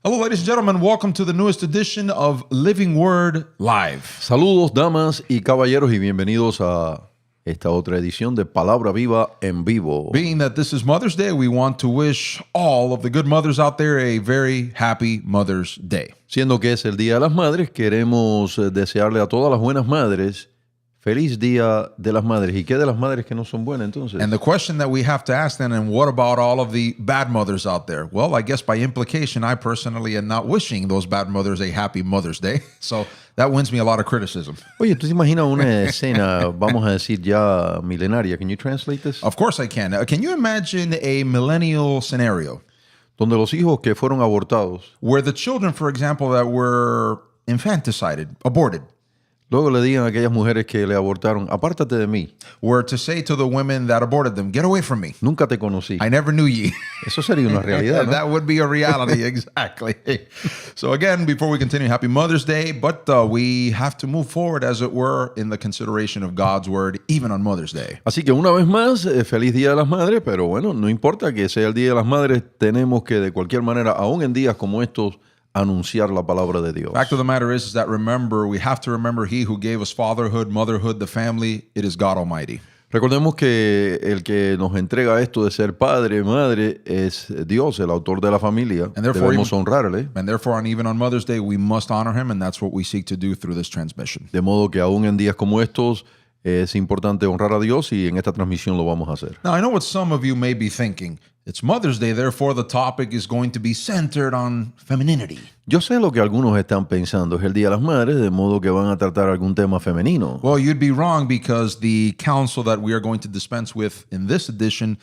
Hello, ladies and gentlemen. Welcome to the newest edition of Living Word Live. Saludos, damas y caballeros, y bienvenidos a esta otra edición de Palabra Viva en Vivo. Being that this is Mother's Day, we want to wish all of the good mothers out there a very happy Mother's Day. Siendo que es el Día de las Madres, queremos desearle a todas las buenas madres feliz Día de las Madres. ¿Y qué de las madres que no son buenas entonces? And the question that we have to ask then, and what about all of the bad mothers out there? Well, I guess by implication, I personally am not wishing those bad mothers a happy Mother's Day. So that wins me a lot of criticism. Oye, ¿tú te imaginas una escena, vamos a decir ya milenaria? Can you translate this? Of course I can. Can you imagine a millennial scenario? Donde los hijos que fueron abortados, Where the children, for example, that were infanticided, aborted, luego le digan a aquellas mujeres que le abortaron, apártate de mí, were to say to the women that aborted them, get away from me. nunca te conocí. I never knew ye. Eso sería una realidad, ¿no? That would be a reality, exactly. So again, before we continue, happy Mother's Day, but we have to move forward, as it were, in the consideration of God's Word, even on Mother's Day. Así que una vez más, feliz Día de las Madres, pero bueno, no importa que sea el Día de las Madres, tenemos que de cualquier manera, aún en días como estos, anunciar la palabra de Dios. Fact of the matter is that remember, we have to remember He who gave us fatherhood, motherhood, the family, it is God Almighty. Recordemos que el que nos entrega esto de ser padre, madre, es Dios, el autor de la familia. And therefore, Debemos honrarle. And therefore, even on Mother's Day, we must honor Him, and that's what we seek to do through this transmission. De modo que aún en días como estos, es importante honrar a Dios y en esta transmisión lo vamos a hacer. Now, I know what some of you may be thinking. It's Mother's Day, therefore the topic is going to be centered on femininity. Yo sé lo que algunos están pensando, es el Día de las Madres, de modo que van a tratar algún tema femenino. Well, you'd be wrong, because the counsel that we are going to dispense with in this edition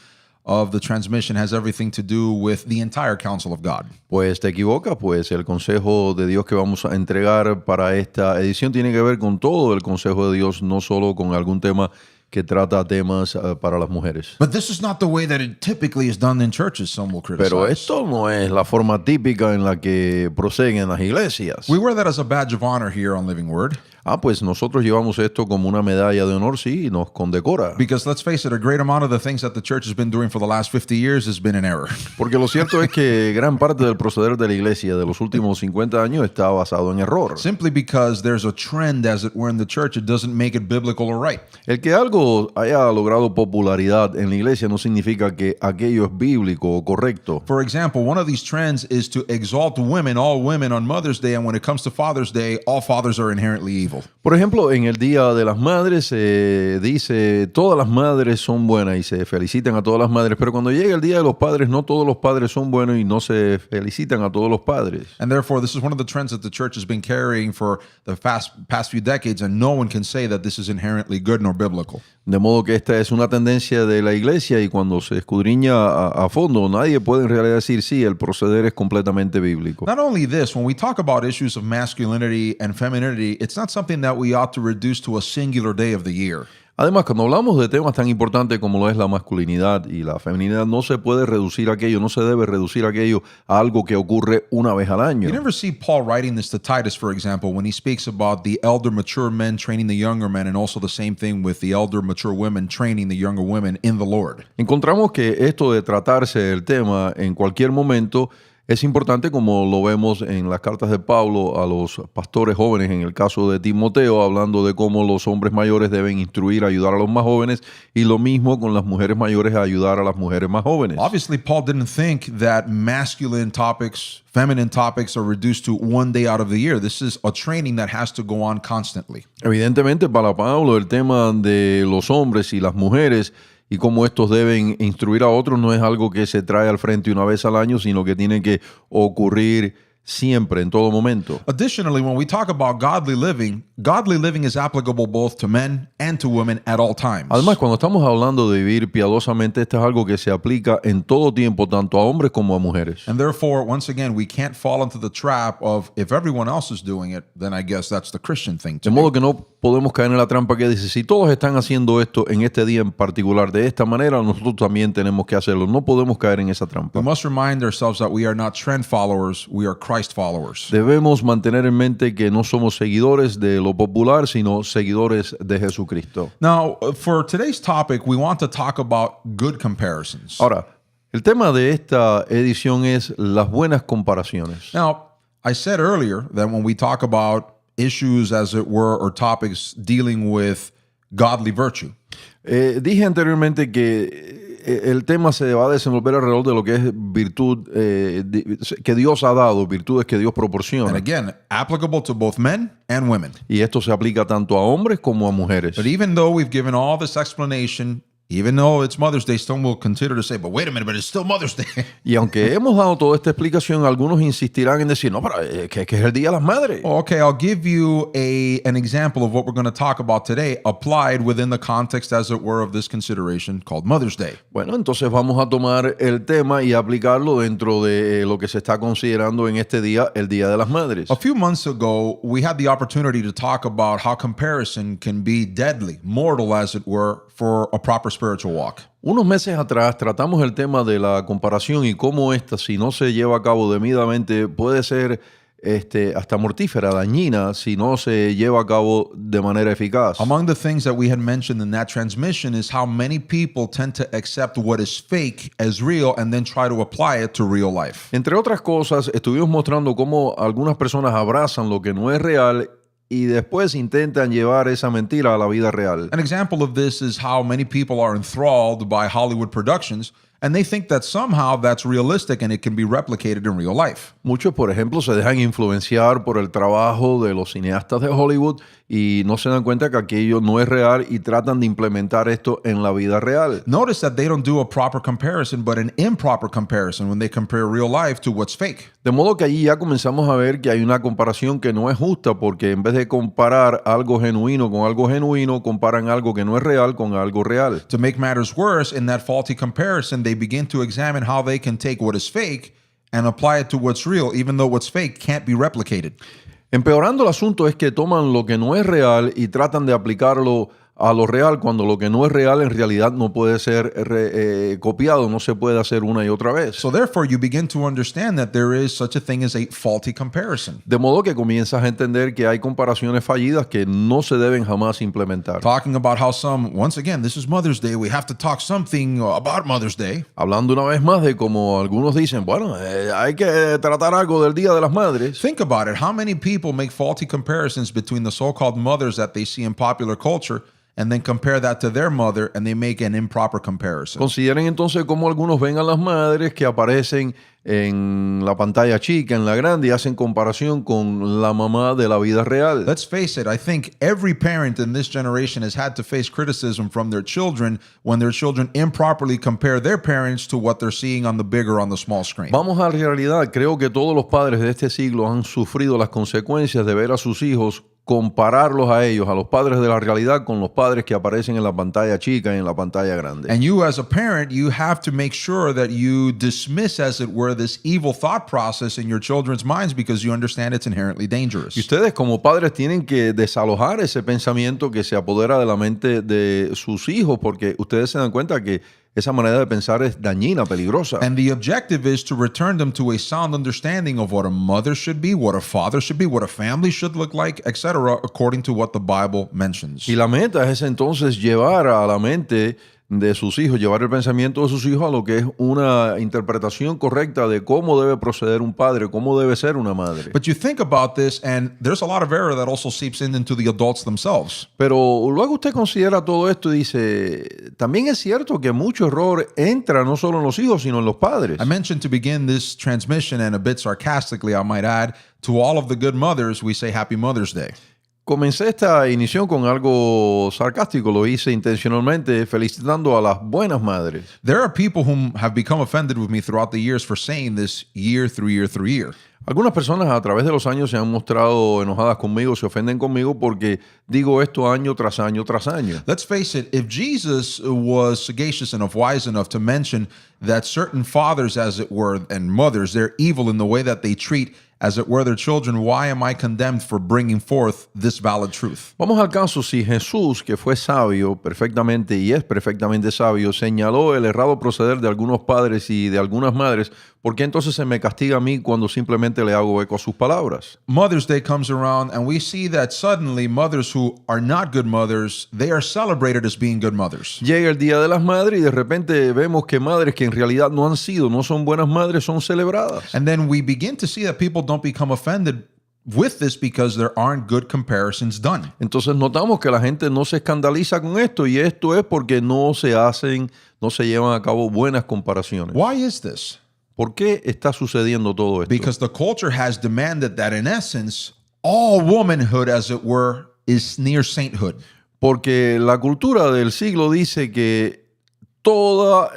of the transmission has everything to do with the entire counsel of God. Pues te equivocas, pues el consejo de Dios que vamos a entregar para esta edición tiene que ver con todo el consejo de Dios, no solo con algún tema que trata temas para las mujeres. But this is not the way that it typically is done in churches, some will criticize. Pero esto no es la forma típica en la que proceden en las iglesias. We wear that as a badge of honor here on Living Word. Pues nosotros llevamos esto como una medalla de honor, sí, y nos condecora. Because let's face it, a great amount of the things that the church has been doing for the last 50 years has been in error. Porque lo cierto es que gran parte del proceder de la iglesia de los últimos 50 años está basado en error. Simply because there's a trend, as it were, in the church, it doesn't make it biblical or right. El que algo haya logrado popularidad en la iglesia no significa que aquello es bíblico o correcto. For example, one of these trends is to exalt women, all women, on Mother's Day, and when it comes to Father's Day, all fathers are inherently evil. Por ejemplo, en el Día de las Madres se dice todas las madres son buenas y se felicitan a todas las madres, pero cuando llega el Día de los Padres, no todos los padres son buenos y no se felicitan a todos los padres. And therefore, this is one of the trends that the church has been carrying for the past few decades, and no one can say that this is inherently good nor biblical. De modo que esta es una tendencia de la iglesia y cuando se escudriña a fondo, nadie puede en realidad decir sí, el proceder es completamente bíblico. Not only this, when we talk about issues of masculinity and femininity, it's not something that we ought to reduce to a singular day of the year. Además, cuando hablamos de temas tan importantes como lo es la masculinidad y la feminidad, no se puede reducir aquello, no se debe reducir aquello a algo que ocurre una vez al año. You never see Paul writing this to Titus, for example, when he speaks about the elder mature men training the younger men, and also the same thing with the elder mature women training the younger women in the Lord. Encontramos que esto de tratarse el tema en cualquier momento es importante, como lo vemos en las cartas de Pablo a los pastores jóvenes, en el caso de Timoteo, hablando de cómo los hombres mayores deben instruir, ayudar a los más jóvenes, y lo mismo con las mujeres mayores, ayudar a las mujeres más jóvenes. Obviously, Paul didn't think that masculine topics, feminine topics are reduced to one day out of the year. This is a training that has to go on constantly. Evidentemente, para Pablo, el tema de los hombres y las mujeres y cómo estos deben instruir a otros no es algo que se trae al frente una vez al año, sino que tiene que ocurrir siempre, en todo momento. Additionally, when we talk about godly living is applicable both to men and to women at all times. Además, cuando estamos hablando de vivir piadosamente, esto es algo que se aplica en todo tiempo, tanto a hombres como a mujeres. And therefore, once again, we can't fall into the trap of if everyone else is doing it, then I guess that's the Christian thing to De modo do. que no podemos caer en la trampa que dice, si todos están haciendo esto en este día en particular de esta manera, nosotros también tenemos que hacerlo. No podemos caer en esa trampa. We must remind ourselves that we are not trend followers, we are Christ followers. Debemos mantener en mente que no somos seguidores de lo popular, sino seguidores de Jesucristo. Now, for today's topic, we want to talk about good comparisons. Ahora, El tema de esta edición es las buenas comparaciones. Now, I said earlier that when we talk about issues, as it were, or topics dealing with godly virtue, Dije anteriormente que el tema se va a desenvolver alrededor de lo que es virtud que Dios ha dado, virtudes que Dios and proporciona. again, applicable to both men and women. Y esto se aplica tanto a hombres como a mujeres. But even though we've given all this explanation, even though it's Mother's Day, some will consider to say, but wait a minute, but it's still Mother's Day. Y aunque hemos dado toda esta explicación, algunos insistirán en decir, no, pero que es el Día de las Madres. Okay, I'll give you an example of what we're going to talk about today, applied within the context, as it were, of this consideration called Mother's Day. Bueno, entonces vamos a tomar el tema y aplicarlo dentro de lo que se está considerando en este día, el Día de las Madres. A few months ago, we had the opportunity to talk about how comparison can be deadly, mortal, as it were, for a proper spiritual walk. Unos meses atrás tratamos el tema de la comparación y cómo esta, si no se lleva a cabo debidamente, puede ser hasta mortífera, dañina, si no se lleva a cabo de manera eficaz. Among the things that we had mentioned in that transmission is how many people tend to accept what is fake as real and then try to apply it to real life. Entre otras cosas, estuvimos mostrando cómo algunas personas abrazan lo que no es real y después intentan llevar esa mentira a la vida real. An example of this is how many people are enthralled by Hollywood productions and they think that somehow that's realistic and it can be replicated in real life. Muchos, por ejemplo, se dejan influenciar por el trabajo de los cineastas de Hollywood y no se dan cuenta que aquello no es real y tratan de implementar esto en la vida real. Notice that they don't do a proper comparison, but an improper comparison when they compare real life to what's fake. De modo que allí ya comenzamos a ver que hay una comparación que no es justa porque en vez de comparar algo genuino con algo genuino, comparan algo que no es real con algo real. To make matters worse, in that faulty comparison, they begin to examine how they can take what is fake and apply it to what's real, even though what's fake can't be replicated. Empeorando el asunto es que toman lo que no es real y tratan de aplicarlo a lo real cuando lo que no es real en realidad no puede ser copiado, no se puede hacer una y otra vez. So therefore, you begin to understand that there is such a thing as a faulty comparison. De modo que comienzas a entender que hay comparaciones fallidas que no se deben jamás implementar. Talking about how some, once again, this is Mother's Day, we have to talk something about Mother's Day. Hablando una vez más de como algunos dicen, bueno, hay que tratar algo del Día de las Madres. Think about it. How many people make faulty comparisons between the so-called mothers that they see in popular culture and then compare that to their mother and they make an improper comparison? Consideren entonces cómo algunos ven a las madres que aparecen en la pantalla chica, en la grande, y hacen comparación con la mamá de la vida real. Let's face it, I think every parent in this generation has had to face criticism from their children when their children improperly compare their parents to what they're seeing on the big or on the small screen. Vamos a la realidad. Creo que todos los padres de este siglo han sufrido las consecuencias de ver a sus hijos compararlos a ellos, a los padres de la realidad, con los padres que aparecen en la pantalla chica y en la pantalla grande. And you as a parent, you have to make sure that you dismiss, as it were, this evil thought process in your children's minds because you understand it's inherently dangerous. Y ustedes como padres tienen que desalojar ese pensamiento que se apodera de la mente de sus hijos porque ustedes se dan cuenta que esa manera de pensar es dañina, peligrosa. And the objective is to return them to a sound understanding of what a mother should be, what a father should be, what a family should look like, etc., according to what the Bible mentions. Y la meta es entonces llevar a la mente de sus hijos, llevar el pensamiento de sus hijos a lo que es una interpretación correcta de cómo debe proceder un padre, cómo debe ser una madre. But you think about this, and there's a lot of error that also seeps into the adults themselves. Pero luego usted considera todo esto y dice, también es cierto que mucho error entra no solo en los hijos, sino en los padres. I mentioned to begin this transmission, and a bit sarcastically, I might add, to all of the good mothers, we say Happy Mother's Day. Comencé esta emisión con algo sarcástico, lo hice intencionalmente, felicitando a las buenas madres. There are people who have become offended with me throughout the years for saying this year through year through year. Algunas personas a través de los años se han mostrado enojadas conmigo, se ofenden conmigo porque digo esto año tras año tras año. Let's face it, if Jesus was sagacious enough, wise enough to mention that certain fathers, as it were, and mothers, they're evil in the way that they treat, as it were, their children, why am I condemned for bringing forth this valid truth? Vamos al caso, si Jesús, que fue sabio perfectamente y es perfectamente sabio, señaló el errado proceder de algunos padres y de algunas madres, ¿Por qué entonces se me castiga a mí cuando simplemente le hago eco a sus palabras? Mother's Day comes around and we see that suddenly mothers who are not good mothers, they are celebrated as being good mothers. Llega el Día de las Madres y de repente vemos que madres que en realidad no han sido, no son buenas madres, son celebradas. And then we begin to see that people don't become offended with this because there aren't good comparisons done. Entonces notamos que la gente no se escandaliza con esto y esto es porque no se llevan a cabo buenas comparaciones. Why is this? ¿Por qué está sucediendo todo esto? Because the culture has demanded that in essence, all womanhood, as it were, is near sainthood. Porque la cultura del siglo dice que toda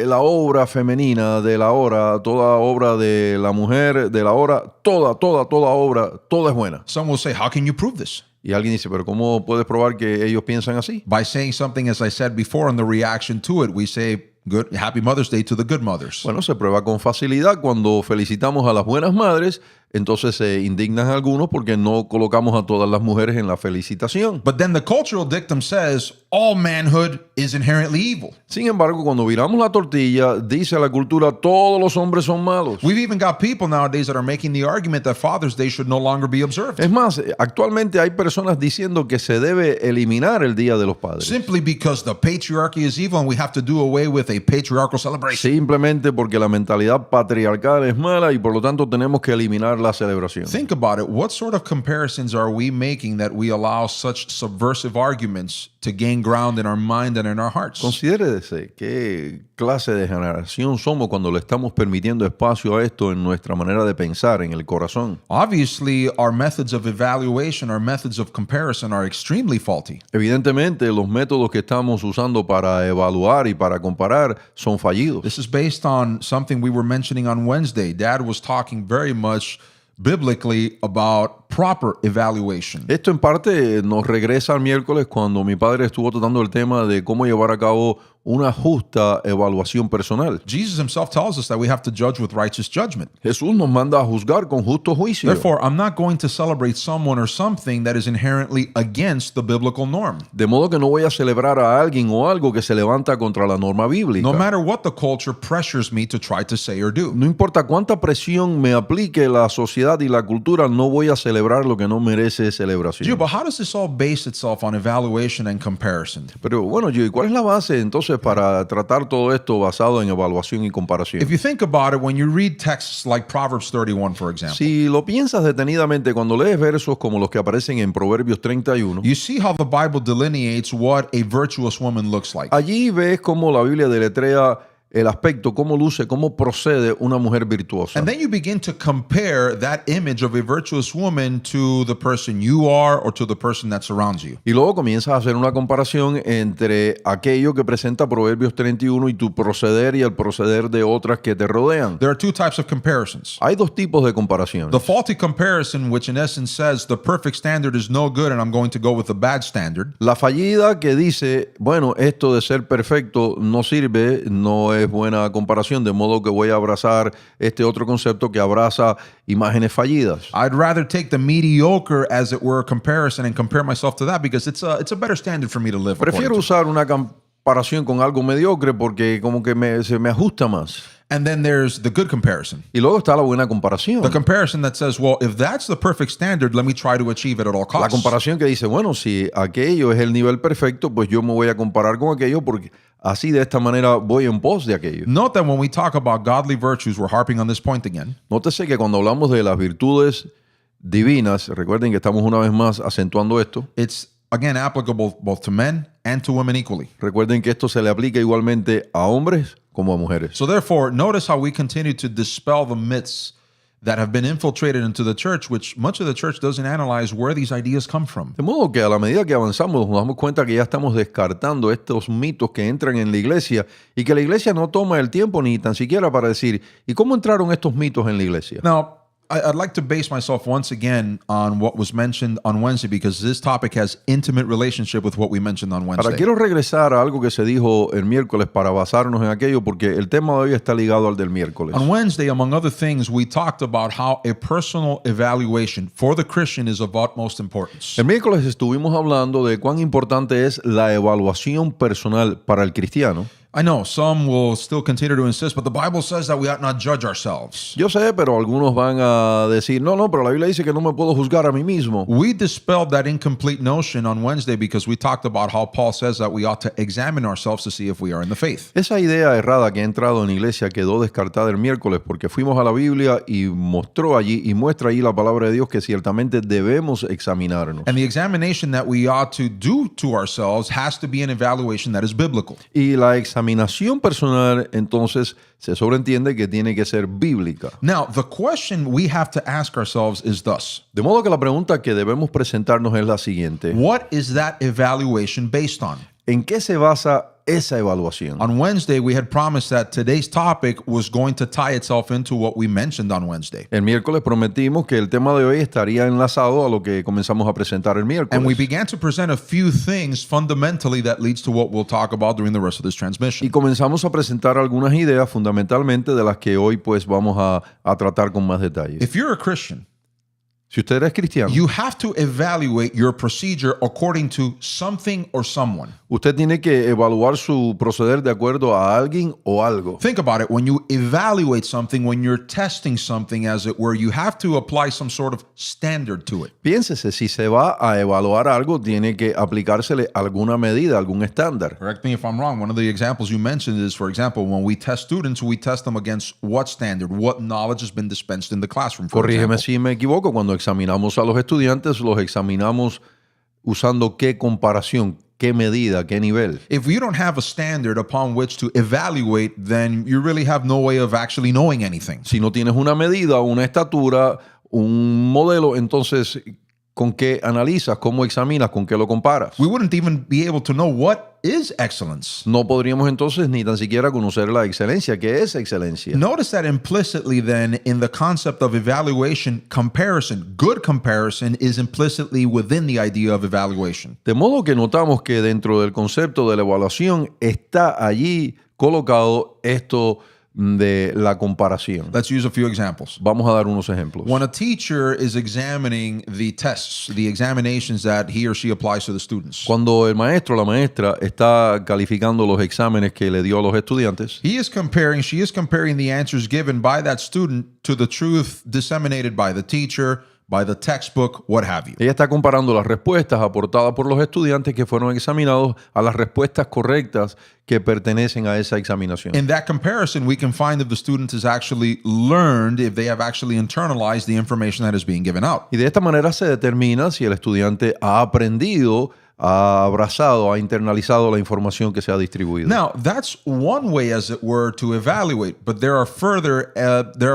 la obra femenina de la hora, toda obra de la mujer de la hora, toda obra, toda es buena. Some will say, how can you prove this? Y alguien dice, pero ¿cómo puedes probar que ellos piensan así? By saying something, as I said before, in the reaction to it, we say, good, Happy Mother's Day to the good mothers. Bueno, se prueba con facilidad cuando felicitamos a las buenas madres, entonces se indignan algunos porque no colocamos a todas las mujeres en la felicitación. But then the cultural dictum says, all manhood is inherently evil. Sin embargo, cuando viramos la tortilla, dice la cultura, todos los hombres son malos. We've even got people nowadays that are making the argument that Father's Day should no longer be observed. Es más, actualmente hay personas diciendo que se debe eliminar el Día de los Padres. Simply because the patriarchy is evil and we have to do away with a patriarchal celebration. Simplemente porque la mentalidad patriarcal es mala y por lo tanto tenemos que eliminar la celebración. Think about it. What sort of comparisons are we making that we allow such subversive arguments to gain ground in our mind and in our hearts? Considérese qué clase de generación somos cuando le estamos permitiendo espacio a esto en nuestra manera de pensar, en el corazón. Obviously, our methods of evaluation, our methods of comparison are extremely faulty. Evidentemente, los métodos que estamos usando para evaluar y para comparar son fallidos. This is based on something we were mentioning on Wednesday. Dad was talking very much biblically about proper evaluation. Esto en parte nos regresa al miércoles cuando mi padre estuvo tratando el tema de cómo llevar a cabo una justa evaluación personal. Jesus himself tells us that we have to judge with righteous judgment. Jesús nos manda a juzgar con justo juicio. Therefore, I'm not going to celebrate someone or something that is inherently against the biblical norm. De modo que no voy a celebrar a alguien o algo que se levanta contra la norma bíblica. No matter what the culture pressures me to try to say or do. No importa cuánta presión me aplique la sociedad y la cultura, no voy a celebrar lo que no merece celebración. Gio, but how does this all base itself on evaluation and comparison? Pero bueno, Gio, ¿y cuál es la base entonces para tratar todo esto basado en evaluación y comparación? If you think about it, when you read texts like Proverbs 31, for example, Si lo piensas detenidamente, cuando lees versos como los que aparecen en Proverbios 31, you see how the Bible delineates what a virtuous woman looks like. allí ves cómo la Biblia deletrea el aspecto, cómo luce, cómo procede una mujer virtuosa. And then you begin to compare that image of a virtuous woman to the person you are or to the person that surrounds you. Y luego comienzas a hacer una comparación entre aquello que presenta Proverbios 31 y tu proceder y el proceder de otras que te rodean. There are two types of comparisons. Hay dos tipos de comparaciones. The faulty comparison, which in essence says the perfect standard is no good and I'm going to go with the bad standard. La fallida que dice, bueno, esto de ser perfecto no sirve, no es buena comparación, de modo que voy a abrazar este otro concepto que abraza imágenes fallidas. I'd rather take the mediocre, as it were, comparison and compare myself to that because it's a better standard for me to live. Prefiero according to. usar una comparación con algo mediocre porque como que se me ajusta más. And then there's the good comparison. Y luego está la buena comparación. The comparison that says, well, if that's the perfect standard, let me try to achieve it at all La costs. comparación que dice, bueno, si aquello es el nivel perfecto, pues yo me voy a comparar con aquello porque así de esta manera voy en pos de aquello. Note that when we talk about godly virtues, we're harping on this point again. Nótese que cuando hablamos de las virtudes divinas, recuerden que estamos una vez más acentuando esto. It's, again, applicable both to men and to women equally. Recuerden que esto se le aplica igualmente a hombres como a mujeres. So therefore, notice how we continue to dispel the myths that have been infiltrated into the church, which much of the church doesn't analyze where these ideas come from. De modo que a la medida que avanzamos nos damos cuenta que ya estamos descartando estos mitos que entran en la iglesia y que la iglesia no toma el tiempo ni tan siquiera para decir, ¿y cómo entraron estos mitos en la iglesia? Now, I'd like to base myself once again on what was mentioned on Wednesday because this topic has intimate relationship with what we mentioned on Ahora Wednesday. quiero regresar a algo que se dijo el miércoles para basarnos en aquello porque el tema de hoy está ligado al del miércoles. On Wednesday, among other things, we talked about how a personal evaluation for the Christian is of utmost importance. El miércoles estuvimos hablando de cuán importante es la evaluación personal para el cristiano. I know some will still continue to insist, but the Bible says that we ought not judge ourselves. Yo sé, pero algunos van a decir, no, pero la Biblia dice que no me puedo juzgar a mí mismo. We dispelled that incomplete notion on Wednesday because we talked about how Paul says that we ought to examine ourselves to see if we are in the faith. Esa idea errada que ha entrado en la iglesia quedó descartada el miércoles porque fuimos a la Biblia y mostró allí y muestra allí la palabra de Dios que ciertamente debemos examinarnos. And the examination that we ought to do to ourselves has to be an evaluation that is biblical. Y la examinación personal, entonces, se sobreentiende que tiene que ser bíblica. Now, the question we have to ask ourselves is thus: De modo que la pregunta que debemos presentarnos es la siguiente. what is that evaluation based on? ¿En qué se basa esa evaluación? On Wednesday, we had promised that today's topic was going to tie itself into what we mentioned on Wednesday. El miércoles prometimos que el tema de hoy estaría enlazado a lo que comenzamos a presentar el And we miércoles. began to present a few things fundamentally that leads to what we'll talk about during the rest of this Y transmission. comenzamos a presentar algunas ideas fundamentalmente de las que hoy pues vamos a tratar con más detalles. If you're a Christian, Si usted es cristiano, you have to evaluate your procedure according to something or someone. usted tiene que evaluar su proceder de acuerdo a alguien o algo. Think about it. When you evaluate something, when you're testing something, as it were, you have to apply some sort of standard to it. Piénsese, si se va a evaluar algo, tiene que aplicársele alguna medida, algún estándar. Correct me if I'm wrong. One of the examples you mentioned is, for example, when we test students, we test them against what standard, what knowledge has been dispensed in the classroom, for Corrígeme example. si me equivoco, cuando examinamos a los estudiantes, los examinamos usando qué comparación, qué medida, qué nivel. If you don't have a standard upon which to evaluate, then you really have no way of actually knowing anything. Si no tienes una medida, una estatura, un modelo, entonces, ¿con qué analizas? ¿Cómo examinas? ¿Con qué lo comparas? We wouldn't even be able to know what is excellence. No podríamos entonces ni tan siquiera conocer la excelencia. ¿Qué es excelencia? Notice that implicitly then in the concept of evaluation, comparison, good comparison is implicitly within the idea of evaluation. De modo que notamos que dentro del concepto de la evaluación está allí colocado esto de la comparación. Let's use a few examples. Vamos a dar unos ejemplos. When a teacher is examining the tests, the examinations that he or she applies to the students, Cuando el maestro o la maestra está calificando los exámenes que le dio a los estudiantes, she is comparing the answers given by that student to the truth disseminated by the teacher, by the textbook, what have you. ella está comparando las respuestas aportadas por los estudiantes que fueron examinados a las respuestas correctas que pertenecen a esa examinación. In that comparison, we can find if the student has actually learned, if they have actually internalized the information that is being given out. Y de esta manera se determina si el estudiante ha aprendido, ha abrazado, ha internalizado la información que se ha distribuido. Now, that's one way, as it were, to evaluate, but there are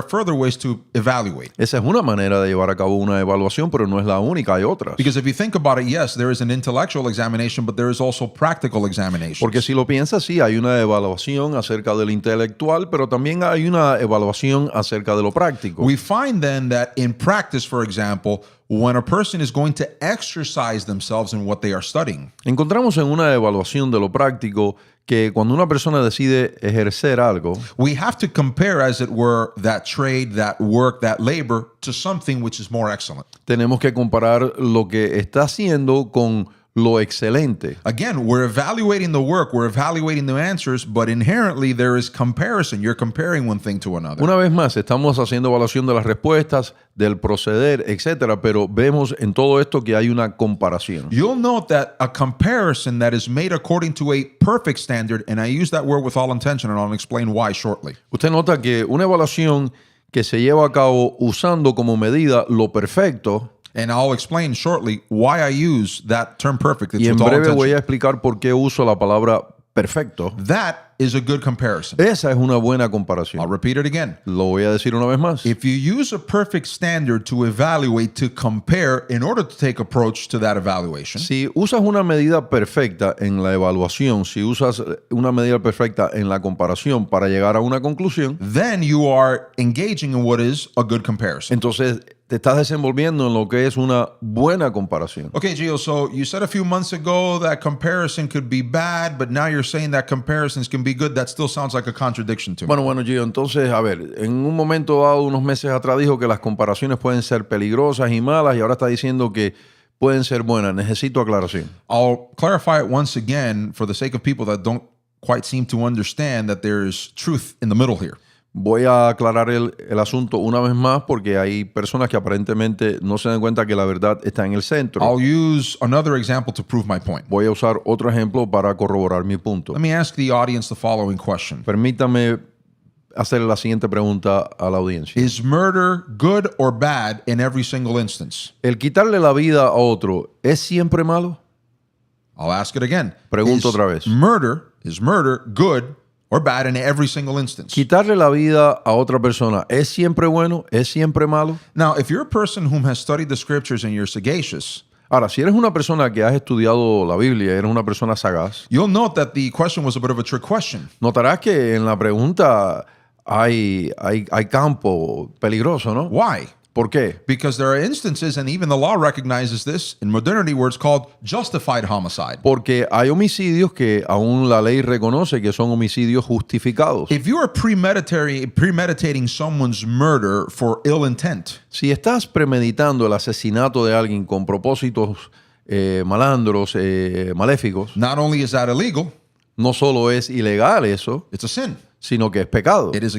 further ways to evaluate. Esa es una manera de llevar a cabo una evaluación, pero no es la única, hay otras. Because if you think about it, yes, there is an intellectual examination, but there is also practical examination. Porque si lo piensas, sí, hay una evaluación acerca de lo intelectual, pero también hay una evaluación acerca de lo práctico. We find then that in practice, for example, when a person is going to exercise themselves in what they are studying, Encontramos en una evaluación de lo práctico que cuando una persona decide ejercer algo, we have to compare, as it were, that trade, that work, that labor to something which is more excellent. tenemos que comparar lo que está haciendo con lo excelente. Again, we're evaluating the work, we're evaluating the answers, but inherently there is comparison. You're comparing one thing to another. Una vez más, estamos haciendo evaluación de las respuestas, del proceder, etcétera, pero vemos en todo esto que hay una comparación. You'll note that a comparison that is made according to a perfect standard, and I use that word with all intention, and I'll explain why shortly. Usted nota que una evaluación que se lleva a cabo usando como medida lo perfecto, And I'll explain shortly why I use that term perfect. It's y en with all breve voy intention. a explicar por qué uso la palabra perfecto. That is a good comparison. Esa es una buena I'll comparación. repeat it again. Lo voy a decir una vez más. If you use a perfect standard to evaluate, to compare, in order to take approach to that evaluation, Si usas una medida perfecta en la evaluación, si usas una medida perfecta en la comparación para llegar a una conclusión, then you are engaging in what is a good comparison. entonces te estás desenvolviendo en lo que es una buena comparación. Okay, Gio, so you said a few months ago that comparison could be bad, but now you're saying that comparisons can be good. That still sounds like a contradiction to me. Bueno, Gio, entonces, a ver, en un momento dado, unos meses atrás, dijo que las comparaciones pueden ser peligrosas y malas y ahora está diciendo que pueden ser buenas. Necesito aclaración. I'll clarify it once again for the sake of people that don't quite seem to understand that there's truth in the middle here. Voy a aclarar el asunto una vez más porque hay personas que aparentemente no se dan cuenta que la verdad está en el centro. I'll use another example to prove my point. Voy a usar otro ejemplo para corroborar mi punto. Let me ask the audience the following question. Permítame hacer la siguiente pregunta a la audiencia. Is murder good or bad in every single instance? ¿El quitarle la vida a otro es siempre malo? I'll ask it again. Pregunto otra vez. Is murder good or bad in every single instance? ¿Quitarle la vida a otra persona es siempre bueno? ¿Es siempre malo? Now, if you're a person whom has studied the scriptures and you're sagacious, Ahora, si eres una persona que has estudiado la Biblia, eres una persona sagaz, you'll note that the question was a bit of a trick question. notarás que en la pregunta hay campo peligroso, ¿no? Why? ¿Por qué? Because there are instances, and even the law recognizes this in modernity, where it's called justified homicide. Porque hay homicidios que aún la ley reconoce que son homicidios justificados. If you are premeditating someone's murder for ill intent, Si estás premeditando el asesinato de alguien con propósitos malandros, maléficos, not only is that illegal, no solo es ilegal eso, it's a sin. sino que es pecado. It is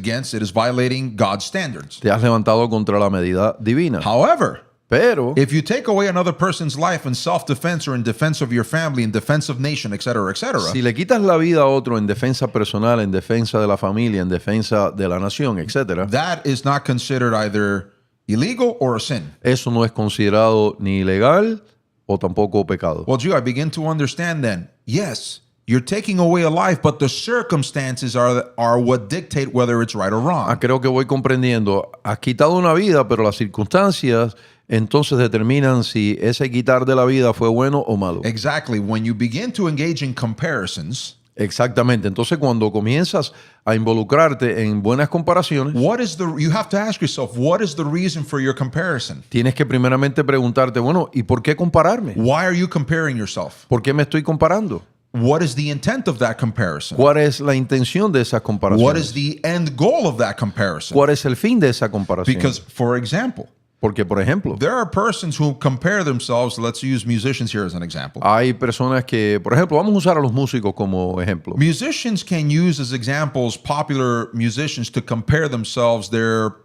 violating God's standards. Te has levantado contra la medida divina. However, Pero if you take away another person's life in self-defense or in defense of your family, in defense of nation, etc., etc., si le quitas la vida a otro en defensa personal, en defensa de la familia, en defensa de la nación, etc., that is not considered either illegal or a sin. eso no es considerado ni ilegal o tampoco pecado. Well, Jew, I begin to understand then. Yes, you're taking away a life, but the circumstances are what dictate whether it's right or wrong. Creo que voy comprendiendo. Has quitado una vida, pero las circunstancias entonces determinan si ese quitar de la vida fue bueno o malo. Exactly. When you begin to engage in comparisons, Exactamente. Entonces, cuando comienzas a involucrarte en buenas comparaciones, you have to ask yourself, what is the reason for your comparison? tienes que primeramente preguntarte, bueno, ¿y por qué compararme? Why are you comparing yourself? ¿Por qué me estoy comparando? What is the intent of that comparison? ¿Cuál es la intención de esas What comparaciones? is the end goal of that comparison? ¿Cuál es el fin de esa comparación? Because, for example, Porque, por ejemplo, there are persons who compare themselves. Let's use musicians here as an example. hay personas que, por ejemplo, vamos a usar a los músicos como ejemplo. Musicians can use as examples popular musicians to compare themselves,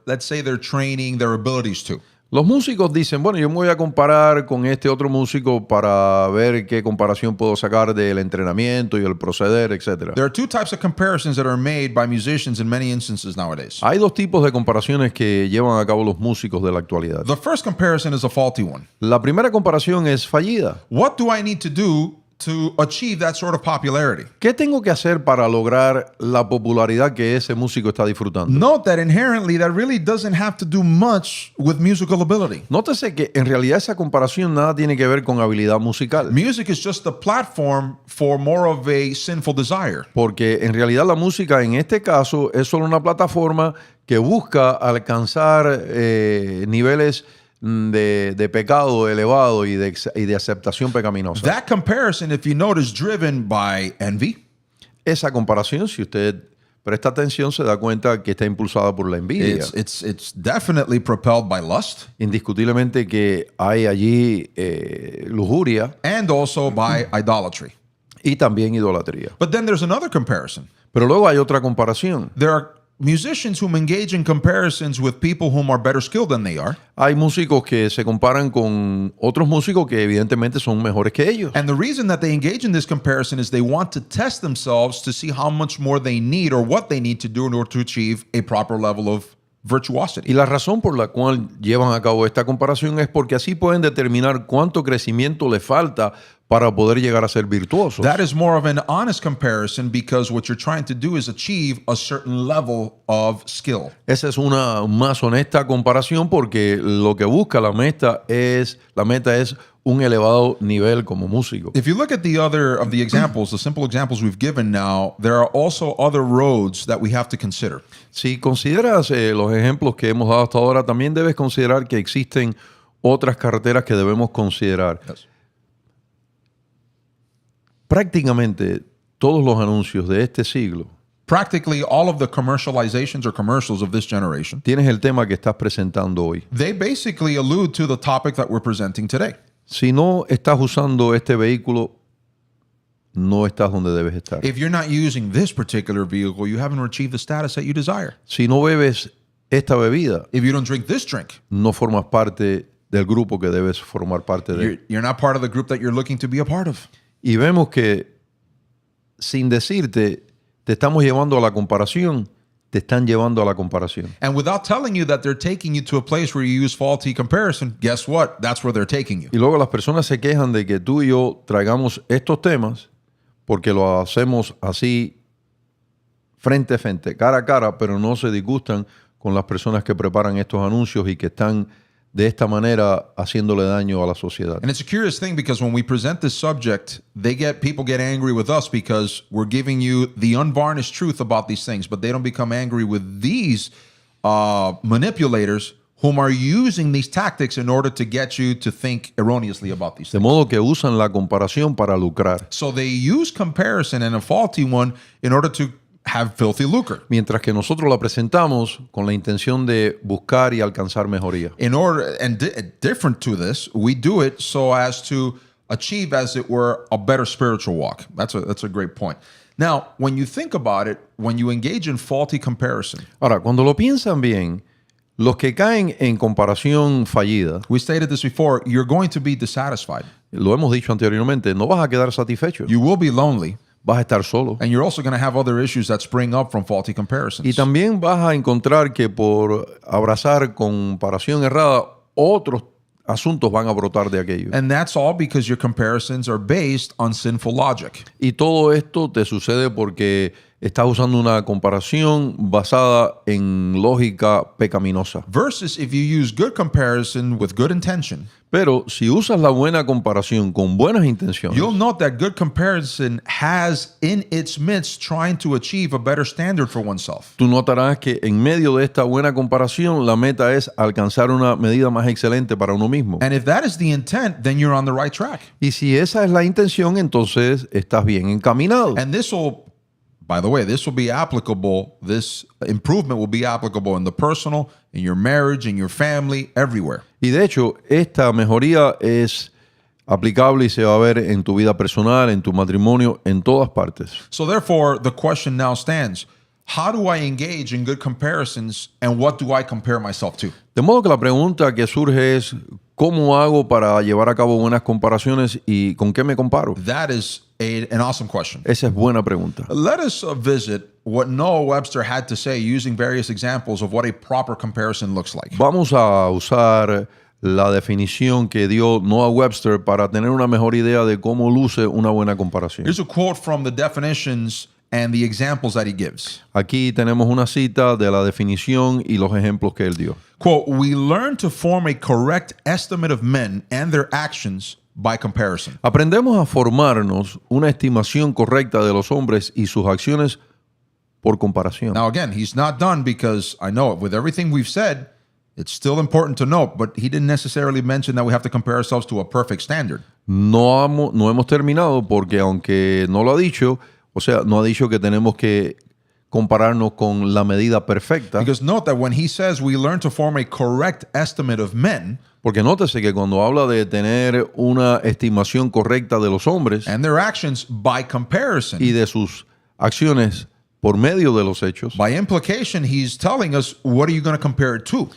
let's say their training, their abilities to. Los músicos dicen, bueno, yo me voy a comparar con este otro músico para ver qué comparación puedo sacar del entrenamiento y el proceder, etc. There are two types of comparisons that are made by musicians in many instances nowadays. Hay dos tipos de comparaciones que llevan a cabo los músicos de la actualidad. The first comparison is a faulty one. La primera comparación es fallida. What do I need to do to achieve that sort of popularity? ¿Qué tengo que hacer para lograr la popularidad que ese músico está disfrutando? Note that inherently that really doesn't have to do much with musical ability. Nótese que en realidad esa comparación nada tiene que ver con habilidad musical. Music is just a platform for more of a sinful desire. Porque en realidad la música en este caso es solo una plataforma que busca alcanzar niveles de pecado elevado y de aceptación pecaminosa. That comparison, if you notice, is driven by envy. Esa comparación, si usted presta atención, se da cuenta que está impulsada por la envidia. It's definitely propelled by lust. Indiscutiblemente que hay allí lujuria And also by idolatry. y también idolatría. But then there's another comparison. Pero luego hay otra comparación. There are musicians whom engage in comparisons with people whom are better skilled than they are. Hay músicos que se comparan con otros músicos que evidentemente son mejores que ellos. And the reason that they engage in this comparison is they want to test themselves to see how much more they need or what they need to do in order to achieve a proper level of virtuosity. Y la razón por la cual llevan a cabo esta comparación es porque así pueden determinar cuánto crecimiento le falta para poder llegar a ser virtuosos. That is more of an honest comparison because what you're trying to do is achieve a certain level of skill. Esa es una más honesta comparación porque lo que busca la meta es un elevado nivel como músico. If you look at the other of the examples, the simple examples we've given now, there are also other roads that we have to consider. Si consideras los ejemplos que hemos dado hasta ahora, también debes considerar que existen otras carreteras que debemos considerar. Yes. Prácticamente todos los anuncios de este siglo, Practically all of the commercializations or commercials of this generation, tienes el tema que estás presentando hoy. they basically allude to the topic that we're presenting today. Si no estás usando este vehículo, no estás donde debes estar. If you're not using this particular vehicle, you haven't achieved the status that you desire. Si no bebes esta bebida, If you don't drink this drink, no formas parte del grupo que debes formar parte de. you're not part of the group that you're looking to be a part of. Y vemos que, sin decirte, te estamos llevando a la comparación, te están llevando a la comparación. And without telling you that they're taking you to a place where you use faulty comparison, guess what? That's where they're taking you. Y luego las personas se quejan de que tú y yo traigamos estos temas porque lo hacemos así frente a frente, cara a cara, pero no se disgustan con las personas que preparan estos anuncios y que están de esta manera haciéndole daño a la sociedad. And it's a curious thing because when we present this subject, people get angry with us because we're giving you the unvarnished truth about these things, but they don't become angry with these manipulators whom are using these tactics in order to get you to think erroneously about these De things. modo que usan la comparación para lucrar, So they use comparison and a faulty one in order to have filthy lucre. mientras que nosotros la presentamos con la intención de buscar y alcanzar mejoría. In order, and different to this, we do it so as to achieve, as it were, a better spiritual walk. That's a great point. Now, when you think about it, when you engage in faulty comparison, Ahora, cuando lo piensan bien, los que caen en comparación fallida, we stated this before, you're going to be dissatisfied. lo hemos dicho anteriormente, no vas a quedar satisfecho, You will be lonely, vas a estar solo. and you're also going to have other issues that spring up from faulty Y comparisons. también vas a encontrar que por abrazar comparación errada, otros asuntos van a brotar de aquello. And that's all because your comparisons are based on sinful logic. Y todo esto te sucede porque estás usando una comparación basada en lógica pecaminosa. Versus if you use good comparison with good intention, Pero si usas la buena comparación con buenas intenciones, you'll note that good comparison has in its midst trying to achieve a better standard for oneself. tú notarás que en medio de esta buena comparación, la meta es alcanzar una medida más excelente para uno mismo. And if that is the intent, then you're on the right track. Y si esa es la intención, entonces estás bien encaminado. And this will, by the way, this will be applicable, this improvement will be applicable in the personal, in your marriage, in your family, everywhere. Y de hecho, esta mejoría es aplicable y se va a ver en tu vida personal, en tu matrimonio, en todas partes. So therefore, the question now stands, how do I engage in good comparisons and what do I compare myself to? De modo que la pregunta que surge es, ¿cómo hago para llevar a cabo buenas comparaciones y con qué me comparo? That is an awesome question. Esa es buena pregunta. Let us visit what Noah Webster had to say using various examples of what a proper comparison looks like. Vamos a usar la definición que dio Noah Webster para tener una mejor idea de cómo luce una buena comparación. Here's a quote from the definitions and the examples that he gives. Aquí tenemos una cita de la definición y los ejemplos que él dio. Quote, we learn to form a correct estimate of men and their actions by comparison. Aprendemos a formarnos una estimación correcta de los hombres y sus acciones por comparación. Now, again, he's not done because I know with everything we've said, it's still important to note, but he didn't necessarily mention that we have to compare ourselves to a perfect standard. No hemos terminado porque aunque no lo ha dicho, o sea, no ha dicho que tenemos que compararnos con la medida perfecta. Because note that when he says we learn to form a correct estimate of men Porque nótese que cuando habla de tener una estimación correcta de los hombres and their actions by comparison, y de sus acciones por medio de los hechos, by implication, he's telling us what are you going to compare it to?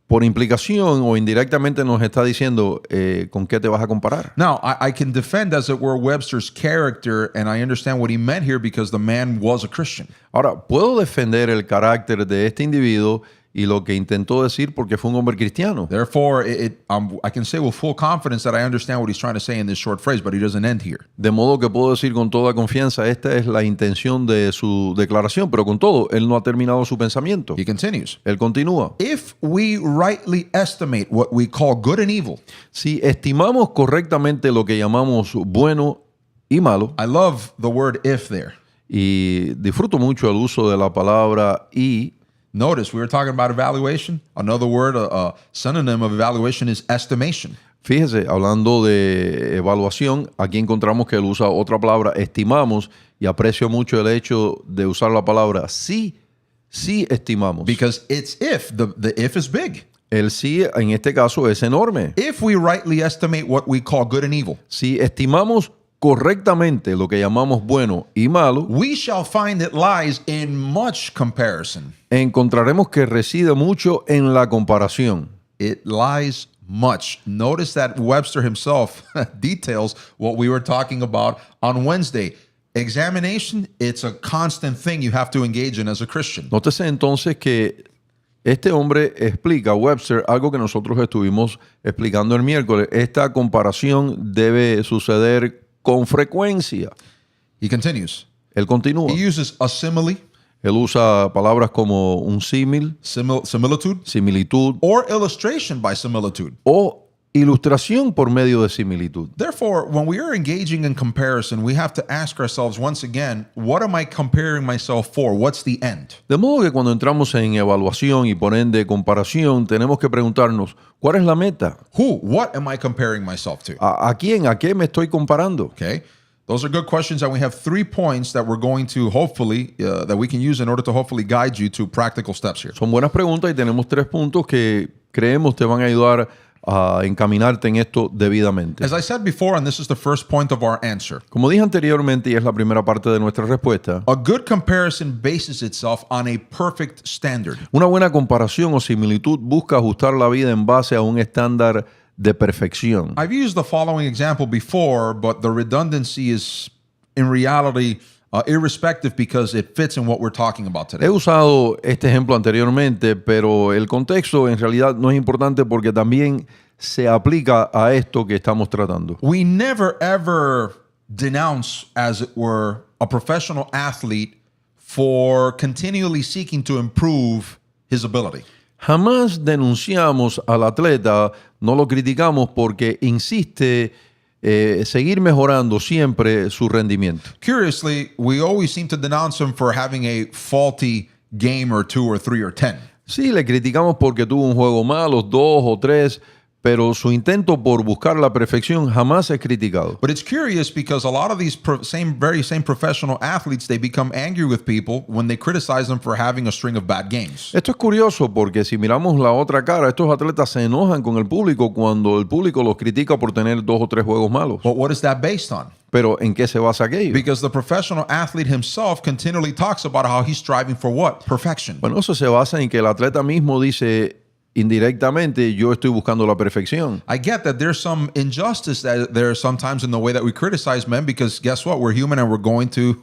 por implicación o indirectamente nos está diciendo con qué te vas a comparar. Now, I can defend, as it were, Webster's character, and I understand what he meant here because the man was a Christian. Ahora, puedo defender el carácter de este individuo y lo que intentó decir porque fue un hombre cristiano. Therefore, I can say with full confidence that I understand what he's trying to say in this short phrase, but he doesn't end here. De modo que puedo decir con toda confianza, esta es la intención de su declaración, pero con todo, él no ha terminado su pensamiento. He continues. Él continúa. If we rightly estimate what we call good and evil, Si estimamos correctamente lo que llamamos bueno y malo, I love the word if there. y disfruto mucho el uso de la palabra y, Notice we were talking about evaluation. Another word, a synonym of evaluation is estimation. fíjese, hablando de evaluación, aquí encontramos que él usa otra palabra, estimamos, y aprecio mucho el hecho de usar la palabra sí estimamos. Because it's if. The if is big. El sí en este caso es enorme. If we rightly estimate what we call good and evil, Si estimamos correctamente lo que llamamos bueno y malo, we shall find it lies in much comparison. encontraremos que reside mucho en la comparación. It lies much. Notice that Webster himself details what we were talking about on Wednesday. Examination, it's a constant thing you have to engage in as a Christian. Nótese entonces que este hombre explica, Webster, algo que nosotros estuvimos explicando el miércoles. Esta comparación debe suceder con frecuencia. He continues. Él continúa. He uses a simile, Él usa palabras como un símil, similitude, similitud or illustration by similitude. o ilustración por medio de similitud. Therefore, when we are engaging in comparison, we have to ask ourselves once again, what am I comparing myself for? What's the end? De modo que cuando entramos en evaluación y por ende comparación, tenemos que preguntarnos, ¿cuál es la meta? What am I comparing myself to? ¿A quién? ¿A qué me estoy comparando? Okay. Those are good questions, and we have 3 points that we're going to hopefully, that we can use in order to hopefully guide you to practical steps here. Son buenas preguntas y tenemos 3 puntos que creemos te van a ayudar a encaminarte en esto debidamente. As I said before, and this is the first point of our answer, Como dije anteriormente y es la primera parte de nuestra respuesta, a good comparison bases itself on a perfect standard. una buena comparación o similitud busca ajustar la vida en base a un estándar de perfección. I've used the following example before, but the redundancy is in reality irrespective because it fits in what we're talking about today. He usado este ejemplo anteriormente, pero el contexto en realidad no es importante porque también se aplica a esto que estamos tratando. We never ever denounce, as it were, a professional athlete for continually seeking to improve his ability. Jamás denunciamos al atleta, no lo criticamos porque insiste seguir mejorando siempre su rendimiento. Curiously, we always seem to denounce him for having a faulty game or 2 or 3 or 10. Sí, le criticamos porque tuvo un juego malo, 2 o 3, pero su intento por buscar la perfección jamás es criticado. But it's curious because a lot of these very same professional athletes, they become angry with people when they criticize them for having a string of bad games. Esto es curioso porque si miramos la otra cara, estos atletas se enojan con el público cuando el público los critica por tener 2 o 3 juegos malos. But what is that based on? Pero ¿en qué se basa aquello? Because the professional athlete himself continually talks about how he's striving for what? Perfection. Bueno, eso se basa en que el atleta mismo dice indirectamente, yo estoy buscando la perfección. I get that there's some injustice that there sometimes in the way that we criticize men because guess what? We're human and we're going to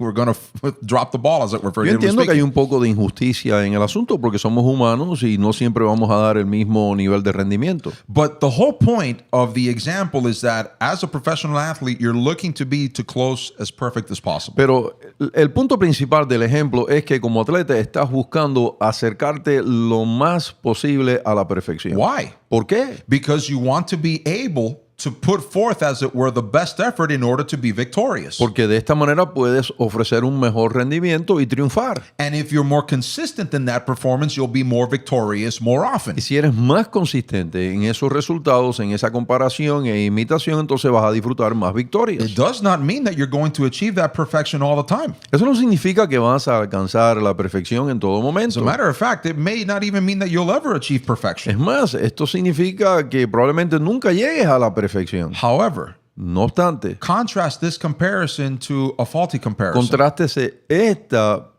drop the ball, as it were. Yo entiendo que hay un poco de injusticia en el asunto porque somos humanos y no siempre vamos a dar el mismo nivel de rendimiento. But the whole point of the example is that as a professional athlete, you're looking to be to close as perfect as possible. Pero el punto principal del ejemplo es que como atleta estás buscando acercarte lo más posible a la perfección. Why? ¿Por qué? Because you want to be able to put forth, as it were, the best effort in order to be victorious. Porque de esta manera puedes ofrecer un mejor rendimiento y triunfar. And if you're more consistent in that performance, you'll be more victorious more often. Y si eres más consistente en esos resultados, en esa comparación e imitación, entonces vas a disfrutar más victorias. It does not mean that you're going to achieve that perfection all the time. Eso no significa que vas a alcanzar la perfección en todo As momento. a matter of fact, it may not even mean that you'll ever achieve perfection. Es más, esto significa que probablemente nunca llegues a la perfección. However, No obstante, contrast this comparison to a faulty comparison. contrástese esta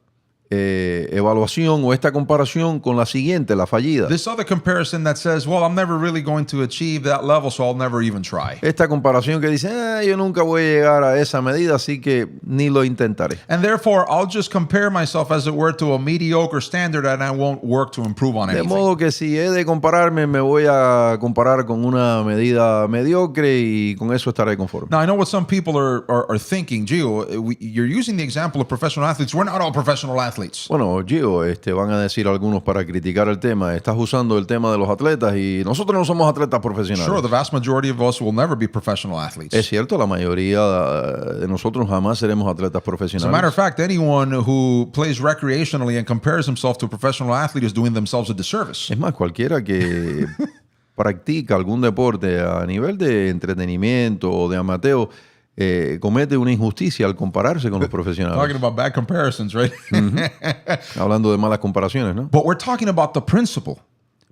evaluación o esta comparación con la siguiente, la fallida. This other comparison that says, well, I'm never really going to achieve that level, so I'll never even try. Esta comparación que dice, yo nunca voy a llegar a esa medida, así que ni lo intentaré. And therefore, I'll just compare myself, as it were, to a mediocre standard, and I won't work to improve on De anything. modo que si he de compararme, me voy a comparar con una medida mediocre y con eso estaré conforme. Now, I know what some people are thinking. Gio, you're using the example of professional athletes. We're not all professional athletes. Bueno, Gio, van a decir algunos para criticar el tema. Estás usando el tema de los atletas y nosotros no somos atletas profesionales. Sure, the vast majority of us will never be professional athletes. Es cierto, la mayoría de nosotros jamás seremos atletas As a matter profesionales. of fact, anyone who plays recreationally and compares himself to a professional athlete is doing themselves a disservice. Es más, cualquiera que practica algún deporte a nivel de entretenimiento o de amateur comete una injusticia al compararse con los Talking profesionales. about bad comparisons, right? Hablando de malas comparaciones, ¿no? But we're talking about the principle.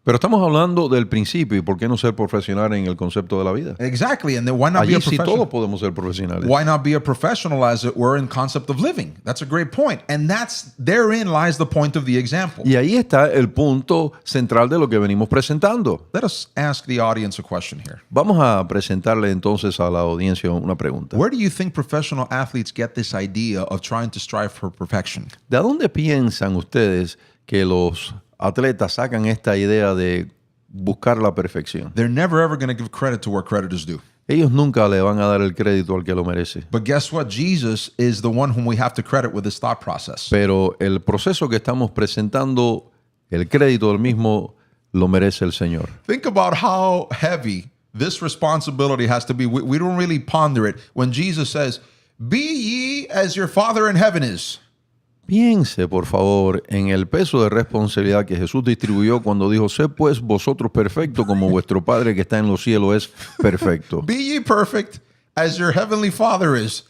Pero estamos hablando del principio y por qué no ser profesional en el concepto de la vida. Exactly, and then why not be Allí a sí professional? todos podemos ser profesionales. Why not be a professional, as it were, in concept of living? That's a great point, and therein lies the point of the example. Y ahí está el punto central de lo que venimos presentando. Let us ask the audience a question here. Vamos a presentarle entonces a la audiencia una pregunta. Where do you think professional athletes get this idea of trying to strive for perfection? ¿De dónde piensan ustedes que los atletas sacan esta idea de buscar la perfección? They're never ever going to give credit to where credit is due. Ellos nunca le van a dar el crédito al que lo merece. But guess what? Jesus is the one whom we have to credit with this thought process. Pero el proceso que estamos presentando, el crédito del mismo lo merece el Señor. Think about how heavy this responsibility has to be. We don't really ponder it when Jesus says, "Be ye as your Father in heaven is." Piense, por favor, en el peso de responsabilidad que Jesús distribuyó cuando dijo, sé pues vosotros perfectos como vuestro Padre que está en los cielos es perfecto. Be ye perfect as your heavenly Father is.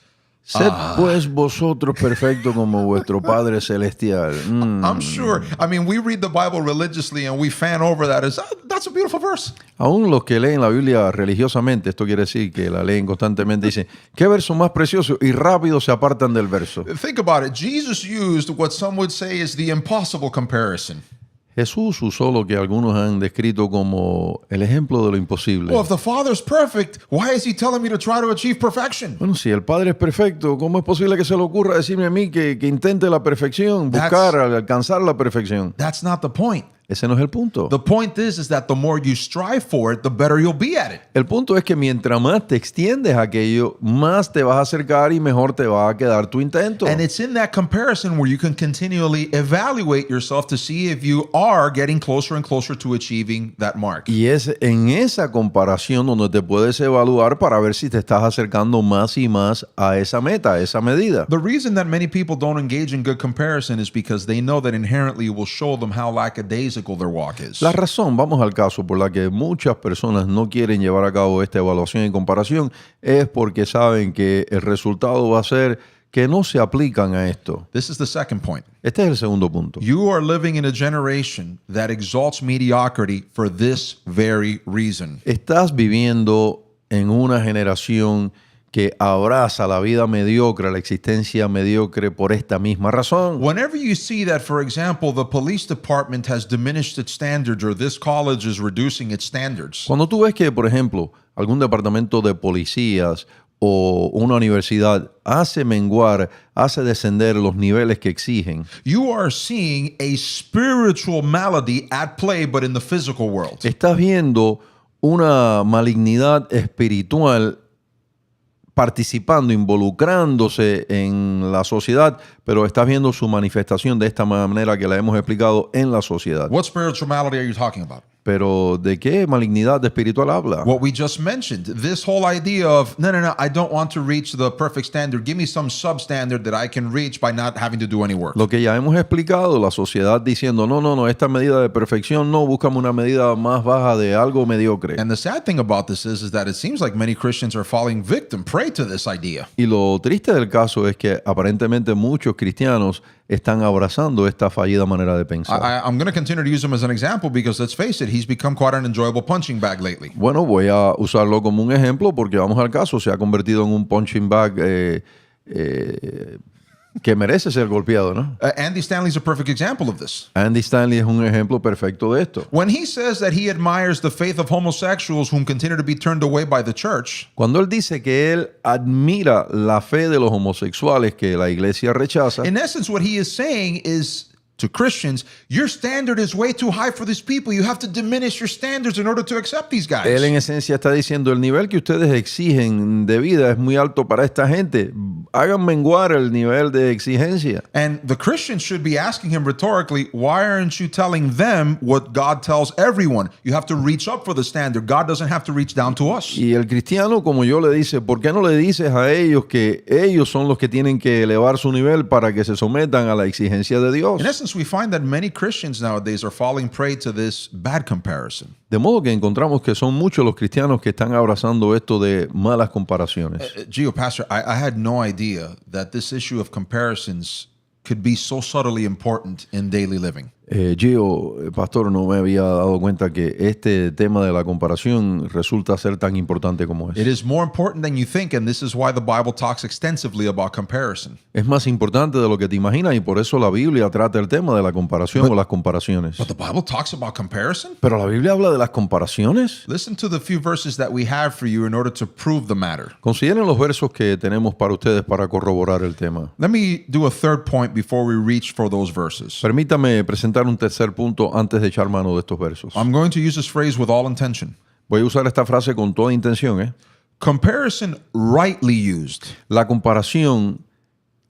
Sed pues vosotros perfectos como vuestro Padre celestial. I'm sure. I mean, we read the Bible religiously and we fan over that as, that's a beautiful verse. Aún los que leen la Biblia religiosamente, esto quiere decir que la leen constantemente, dicen, qué verso más precioso, y rápido se apartan del verso. Think about it. Jesus used what some would say is the impossible comparison. Jesús usó lo que algunos han descrito como el ejemplo de lo imposible. Well, if the Father's perfect, why is he telling me to try to achieve perfection? Bueno, si el Padre es perfecto, ¿cómo es posible que se le ocurra decirme a mí que intente la perfección, buscar, alcanzar la perfección? That's not the point. Ese no es el punto. The point is that the more you strive for it, the better you'll be at it. El punto es que mientras más te extiendes a aquello, más te vas a acercar y mejor te va a quedar tu intento. And it's in that comparison where you can continually evaluate yourself to see if you are getting closer and closer to achieving that mark. Y es en esa comparación donde te puedes evaluar para ver si te estás acercando más y más a esa meta, a esa medida. The reason that many people don't engage in good comparison is because they know that inherently it will show them how lackadaisical their walk is. La razón, vamos al caso, por la que muchas personas no quieren llevar a cabo esta evaluación y comparación es porque saben que el resultado va a ser que no se aplican a esto. This is the second point. Este es el segundo punto. You are living in a generation that exalts mediocrity for this very reason. Estás viviendo en una generación que abraza la vida mediocre, la existencia mediocre por esta misma razón. Whenever you see that, for example, the police department has diminished its standards or this college is reducing its standards, Cuando tú ves que, por ejemplo, algún departamento de policías o una universidad hace menguar, hace descender los niveles que exigen, you are seeing a spiritual malady at play, but in the physical world. estás viendo una malignidad espiritual participando, involucrándose en la sociedad, pero estás viendo su manifestación de esta manera que la hemos explicado en la sociedad. What spiritual malady are you talking about? Pero ¿de qué malignidad espiritual habla? What we just mentioned, this whole idea of, no, I don't want to reach the perfect standard. Give me some substandard that I can reach by not having to do any work. Lo que ya hemos explicado, la sociedad diciendo, no, esta medida de perfección no, búscame una medida más baja de algo mediocre. And the sad thing about this is that it seems like many Christians are falling victim, prey to this idea. Y lo triste del caso es que aparentemente muchos cristianos están abrazando esta fallida manera de pensar. I'm going to continue to use him as an example because let's face it, he's become quite an enjoyable punching bag lately. Bueno, voy a usarlo como un ejemplo porque vamos al caso, se ha convertido en un punching bag que merece ser golpeado, ¿no? Andy Stanley's a perfect example of this. Andy Stanley es un ejemplo perfecto de esto. When he says that he admires the faith of homosexuals whom continue to be turned away by the church, Cuando él dice que él admira la fe de los homosexuales que la iglesia rechaza, in essence, what he is saying is to Christians, your standard is way too high for these people. You have to diminish your standards in order to accept these guys. él en esencia está diciendo el nivel que ustedes exigen de vida es muy alto para esta gente. Hagan menguar el nivel de exigencia. And the Christians should be asking him rhetorically, why aren't you telling them what God tells everyone? You have to reach up for the standard. God doesn't have to reach down to us. Y el cristiano, como yo le dice, ¿por qué no le dices a ellos que ellos son los que tienen que elevar su nivel para que se sometan a la exigencia de Dios? In essence, we find that many Christians nowadays are falling prey to this bad comparison. De modo que encontramos que son muchos los cristianos que están abrazando esto de malas comparaciones. Gio, Pastor, I had no idea that this issue of comparisons could be so subtly important in daily living. Gio, pastor, no me había dado cuenta que este tema de la comparación resulta ser tan importante como It es. is more important than you think, and this is why the Bible talks extensively about comparison. Es más importante de lo que te imaginas y por eso la Biblia trata el tema de la comparación o las comparaciones. But the Bible talks about comparison? Pero la Biblia habla de las comparaciones. Listen to the few verses that we have for you in order to prove the matter. Consideren los versos que tenemos para ustedes para corroborar el tema. Let me do a third point before we reach for those verses. Permítame presentar un tercer punto antes de echar mano de estos versos. I'm going to use this phrase with all intention. Voy a usar esta frase con toda intención. Comparison rightly used La comparación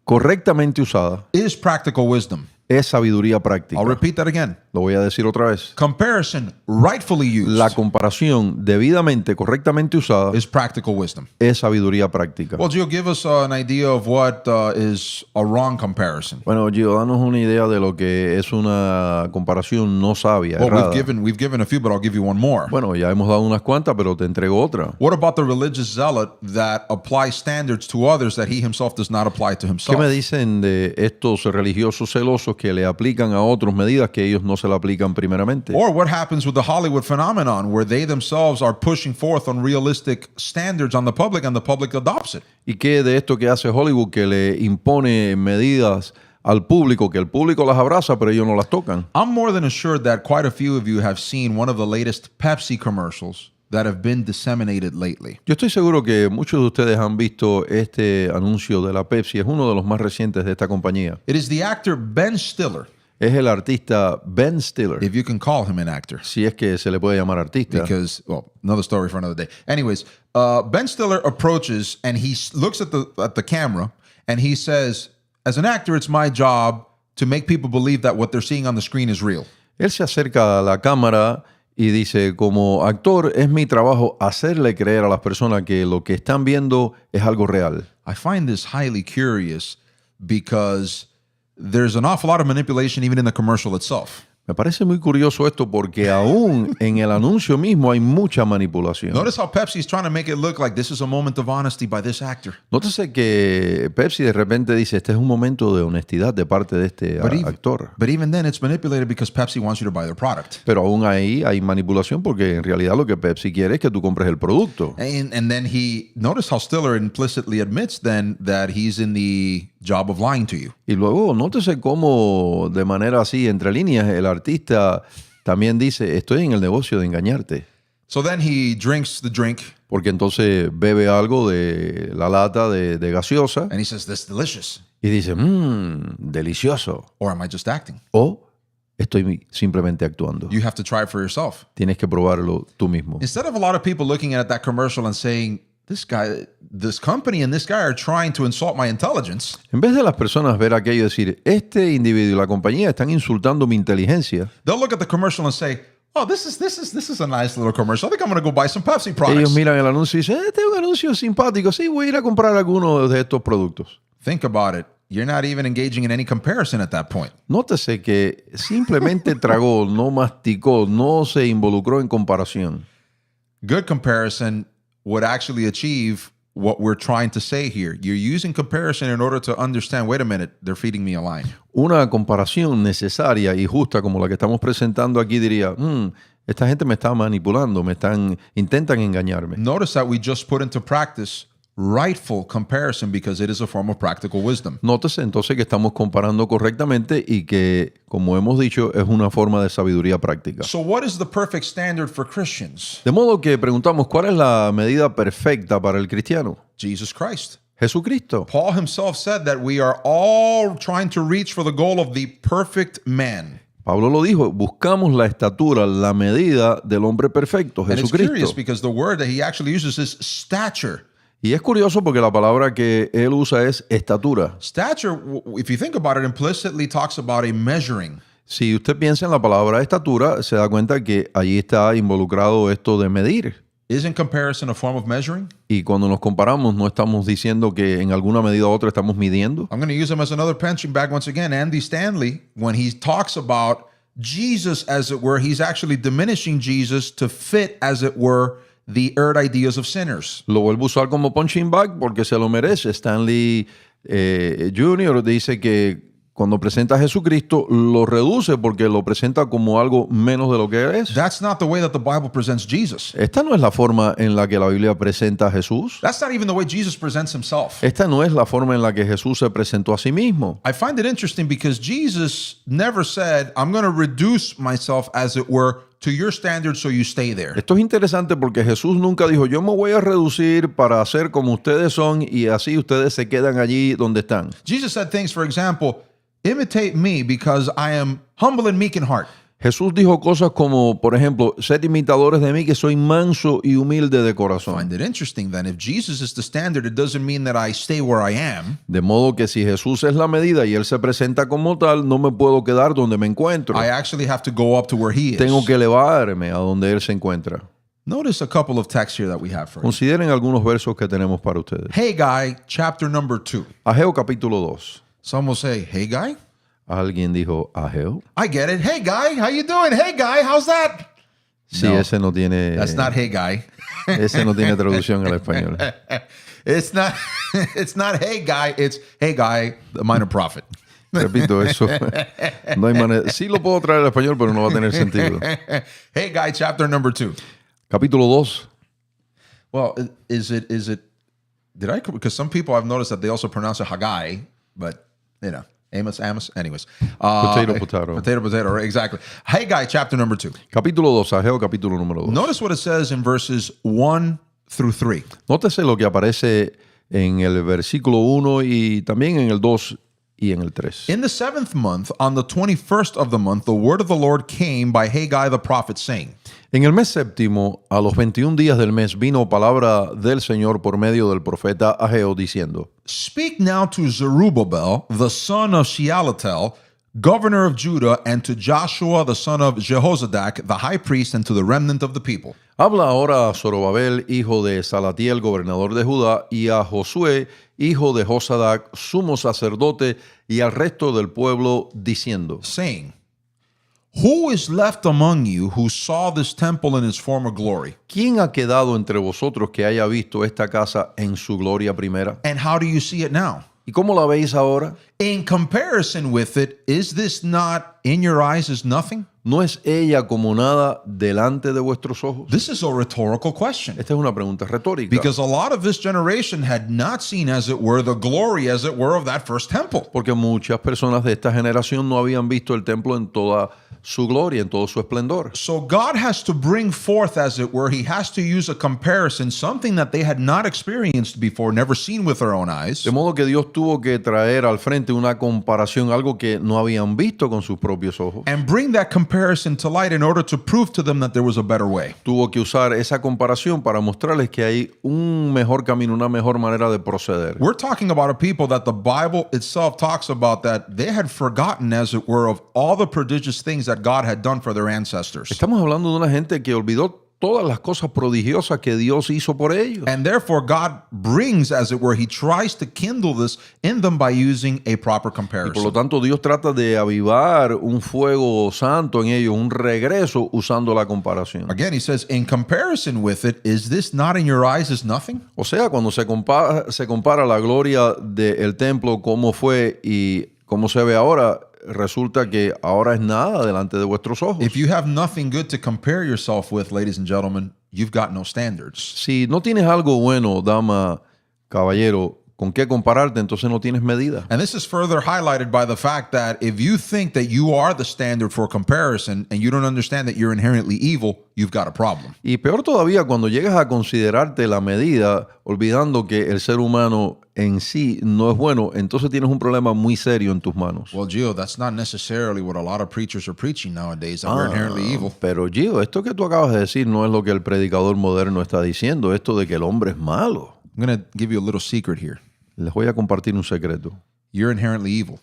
correctamente usada is practical wisdom. es sabiduría práctica. I'll repeat that again. Lo voy a decir otra vez. Comparison rightfully used La comparación debidamente, correctamente usada is practical wisdom. es sabiduría práctica. Well, Gio, give us an idea of what is a wrong comparison. Bueno, Gio, danos una idea de lo que es una comparación no sabia, Well, errada. we've given a few, but I'll give you one more. Bueno, ya hemos dado unas cuantas, pero te entrego otra. What about the religious zealot that applies standards to others that he himself does not apply to ¿Qué himself? me dicen de estos religiosos celosos que le aplican a otros medidas que ellos no se le aplican primeramente? Or what happens with the Hollywood phenomenon where they themselves are pushing forth unrealistic standards on the public and the public adopts it? ¿Y qué de esto que hace Hollywood que le impone medidas al público, que el público las abraza, pero ellos no las tocan? I'm more than assured that quite a few of you have seen one of the latest Pepsi commercials that have been disseminated lately. Yo estoy seguro que muchos de ustedes han visto este anuncio de la Pepsi. Es uno de los más recientes de esta compañía. It is the actor Ben Stiller, Es el artista Ben Stiller, if you can call him an actor. si es que se le puede llamar artista. Because, well, another story for another day. Anyways, Ben Stiller approaches and he looks at the camera and he says, as an actor, it's my job to make people believe that what they're seeing on the screen is real. Él se acerca a la cámara y dice, como actor, es mi trabajo hacerle creer a las personas que lo que están viendo es algo real. I find this highly curious because there's an awful lot of manipulation even in the commercial itself. Me parece muy curioso esto porque aún en el anuncio mismo hay mucha manipulación. Notice how Pepsi's trying to make it look like this is a moment of honesty by this actor. Nótese que Pepsi de repente dice, este es un momento de honestidad de parte de este actor. But even then, it's manipulated because Pepsi wants you to buy their product. Pero aún ahí hay manipulación porque en realidad lo que Pepsi quiere es que tú compres el producto. And then notice how Stiller implicitly admits then that he's in the job of lying to you. Y luego nótese cómo de manera así, entre líneas, el artista también dice, estoy en el negocio de engañarte. So then he drinks the drink Porque entonces bebe algo de la lata de gaseosa and he says, "This is delicious." y dice, delicioso. Or am I just acting? O estoy simplemente actuando. You have to try it for yourself. Tienes que probarlo tú mismo. Instead of a lot of people looking at that commercial and saying, this company and this guy are trying to insult my intelligence, En vez de las personas ver aquello y decir, este individuo y la compañía están insultando mi inteligencia, they'll look at the commercial and say, "Oh, this is a nice little commercial. I think I'm going to go buy some Pepsi ellos products." miran el anuncio y dicen, este es un anuncio simpático, sí, voy a ir a comprar alguno de estos productos. Think about it. You're not even engaging in any comparison at that point. Nótese que simplemente tragó, no masticó, no se involucró en comparación. Good comparison would actually achieve what we're trying to say here. You're using comparison in order to understand, wait a minute, they're feeding me a line. Una comparación necesaria y justa como la que estamos presentando aquí diría, esta gente me está manipulando, intentan engañarme. Notice that we just put into practice rightful comparison because it is a form of practical wisdom. Nótese entonces que estamos comparando correctamente y que, como hemos dicho, es una forma de sabiduría práctica. So what is the perfect standard for Christians? De modo que preguntamos, ¿cuál es la medida perfecta para el cristiano? Jesus Christ. Jesucristo. Paul himself said that we are all trying to reach for the goal of the perfect man. Pablo lo dijo, buscamos la estatura, la medida del hombre perfecto, And it's curious Jesucristo. because the word that he actually uses is stature. Y es curioso porque la palabra que él usa es estatura. Stature, if you think about it, implicitly talks about a measuring. Si usted piensa en la palabra estatura, se da cuenta que allí está involucrado esto de medir. Isn't comparison a form of measuring? Y cuando nos comparamos, no estamos diciendo que en alguna medida u otra estamos midiendo. I'm going to use him as another punching bag once again. Andy Stanley, when he talks about Jesus, as it were, he's actually diminishing Jesus to fit, as it were, the erred ideas of sinners. Lo vuelvo a usar como punching bag porque se lo merece. Stanley Jr. dice que cuando presenta a Jesucristo, lo reduce porque lo presenta como algo menos de lo que es. That's not the way that the Bible presents Jesus. Esta no es la forma en la que la Biblia presenta a Jesús. That's not even the way Jesus presents himself. Esta no es la forma en la que Jesús se presentó a sí mismo. I find it interesting because Jesus never said, I'm going to reduce myself, as it were, to your standards so you stay there. Esto es interesante porque Jesús nunca dijo, yo me voy a reducir para ser como ustedes son y así ustedes se quedan allí donde están. Jesus said things, for example, imitate me because I am humble and meek in heart. Jesús dijo cosas como, por ejemplo, sed imitadores de mí que soy manso y humilde de corazón. Find it interesting then, if Jesus is the standard, it doesn't mean that I stay where I am. De modo que si Jesús es la medida y Él se presenta como tal, no me puedo quedar donde me encuentro. I actually have to go up to where he is. Tengo que elevarme a donde Él se encuentra. Notice a couple of texts here that we have for you. Consideren algunos versos que tenemos para ustedes. Haggai, chapter number 2. Ageo capítulo 2. Some will say, hey, guy? Alguien dijo Ageo. I get it. Hey, guy, how you doing? Hey, guy, how's that? Sí, No, ese no tiene. That's not hey, guy. Ese no tiene traducción al español. It's not, it's not hey, guy. It's hey, guy, the minor prophet. Repito, eso. No hay manera. Sí lo puedo traer al español, pero no va a tener sentido. Hey, guy, chapter number 2. Capítulo 2. Well, is it, did I, because some people I've noticed that they also pronounce it Haggai, but, you know, Amos, anyways. Potato. Potato, right, exactly. Haggai, chapter number 2. Capítulo 2, Ageo capítulo número 2. Notice what it says in verses 1 through 3. Nótese lo que aparece en el versículo 1 y también en el 2 y en el 3. In the 7th month, on the 21st of the month, the word of the Lord came by Haggai the prophet, saying, En el mes séptimo, a los 21 días del mes, vino palabra del Señor por medio del profeta Ageo diciendo, Speak now to Zerubbabel, the son of Shealtiel, governor of Judah, and to Joshua, the son of Jehozadak, the high priest, and to the remnant of the people. Habla ahora a Zorobabel, hijo de Salatiel, gobernador de Judá, y a Josué, hijo de Josadac, sumo sacerdote, y al resto del pueblo, diciendo, Saying, Who is left among you who saw this temple in its former glory? ¿Quién ha quedado entre vosotros que haya visto esta casa en su gloria primera? And how do you see it now? ¿Y cómo la veis ahora? In comparison with it, is this not in your eyes as nothing? ¿No es ella como nada delante de vuestros ojos? This is a rhetorical question. Esta es una pregunta retórica. Because a lot of this generation had not seen, as it were, the glory, as it were, of that first temple. Porque muchas personas de esta generación no habían visto el templo en toda su gloria, en todo su esplendor. So God has to bring forth, as it were, he has to use a comparison, something that they had not experienced before, never seen with their own eyes. De modo que Dios tuvo que traer al frente una comparación, algo que no habían visto con sus propios ojos. And bring that comparison to light in order to prove to them that there was a better way. Tuvo que usar esa comparación para mostrarles que hay un mejor camino, una mejor manera de proceder. We're talking about a people that the Bible itself talks about that they had forgotten, as it were, of all the prodigious things that God had done for their ancestors. Estamos hablando de una gente que olvidó todas las cosas prodigiosas que Dios hizo por ellos. And therefore, God brings, as it were, he tries to kindle this in them by using a proper Por lo comparison. tanto, Dios trata de avivar un fuego santo en ellos, un regreso usando la comparación. Again, he says, in comparison with it, is this not in your eyes as nothing? O sea, cuando se compara la gloria del templo, cómo fue y cómo se ve ahora, resulta que ahora es nada delante de vuestros ojos. If you have nothing good to compare yourself with, ladies and gentlemen, you've got no standards. Si no tienes algo bueno, dama, caballero, con qué compararte, entonces no tienes medida. And this is further highlighted by the fact that if you think that you are the standard for comparison and you don't understand that you're inherently evil, you've got a problem. Y peor todavía, cuando llegas a considerarte la medida, olvidando que el ser humano en sí no es bueno, entonces tienes un problema muy serio en tus manos. Well, Gio, that's not necessarily what a lot of preachers are preaching nowadays, that we're inherently evil. Pero Gio, esto que tú acabas de decir no es lo que el predicador moderno está diciendo, esto de que el hombre es malo. I'm going to give you a little secret here. Les voy a compartir un secreto. You're inherently evil.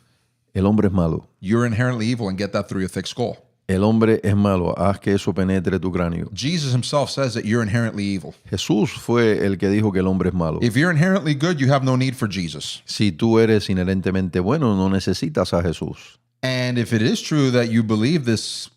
El hombre es malo. You're inherently evil, and get that through your thick skull. El hombre es malo. Haz que eso penetre tu cráneo. Jesus himself says that you're inherently evil. Jesús fue el que dijo que el hombre es malo. If you're inherently good, you have no need for Jesus. Si tú eres inherentemente bueno, no necesitas a Jesús. And if it is true that you believe this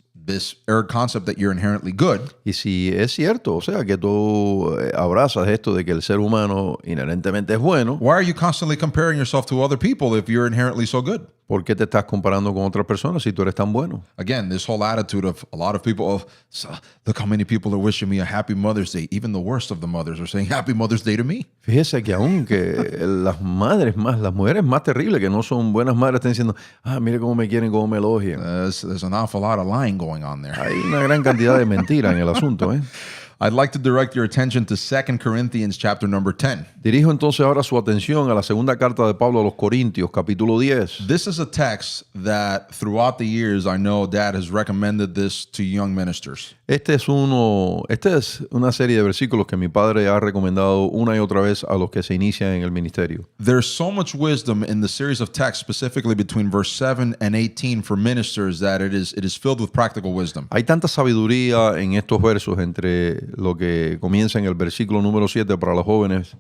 error concept that you're inherently good, Y si es cierto, o sea, que tú abrazas esto de que el ser humano inherentemente es bueno, why are you constantly comparing yourself to other people if you're inherently so good? ¿Por qué te estás comparando con otras personas si tú eres tan bueno? Again, this whole attitude of a lot of people, oh, so look how many people are wishing me a happy Mother's Day. Even the worst of the mothers are saying happy Mother's Day to me. Fíjese que aunque las mujeres más terribles que no son buenas madres están diciendo, mire cómo me quieren, cómo me elogian. There's an awful lot of lying going on there. Hay una gran cantidad de mentira en el asunto, ¿eh? I'd like to direct your attention to 2 Corinthians chapter number 10. Dirijo entonces ahora su atención a la segunda carta de Pablo a los Corintios, capítulo 10. This is a text that throughout the years I know Dad has recommended this to young ministers. Esta es una serie de versículos que mi padre ha recomendado una y otra vez a los que se inician en el ministerio. There's so much wisdom in the series of texts, specifically between verse 7 and 18 for ministers, that it is filled with practical wisdom. Hay tanta sabiduría en estos versos entre lo que comienza en el versículo número 7 para los jóvenes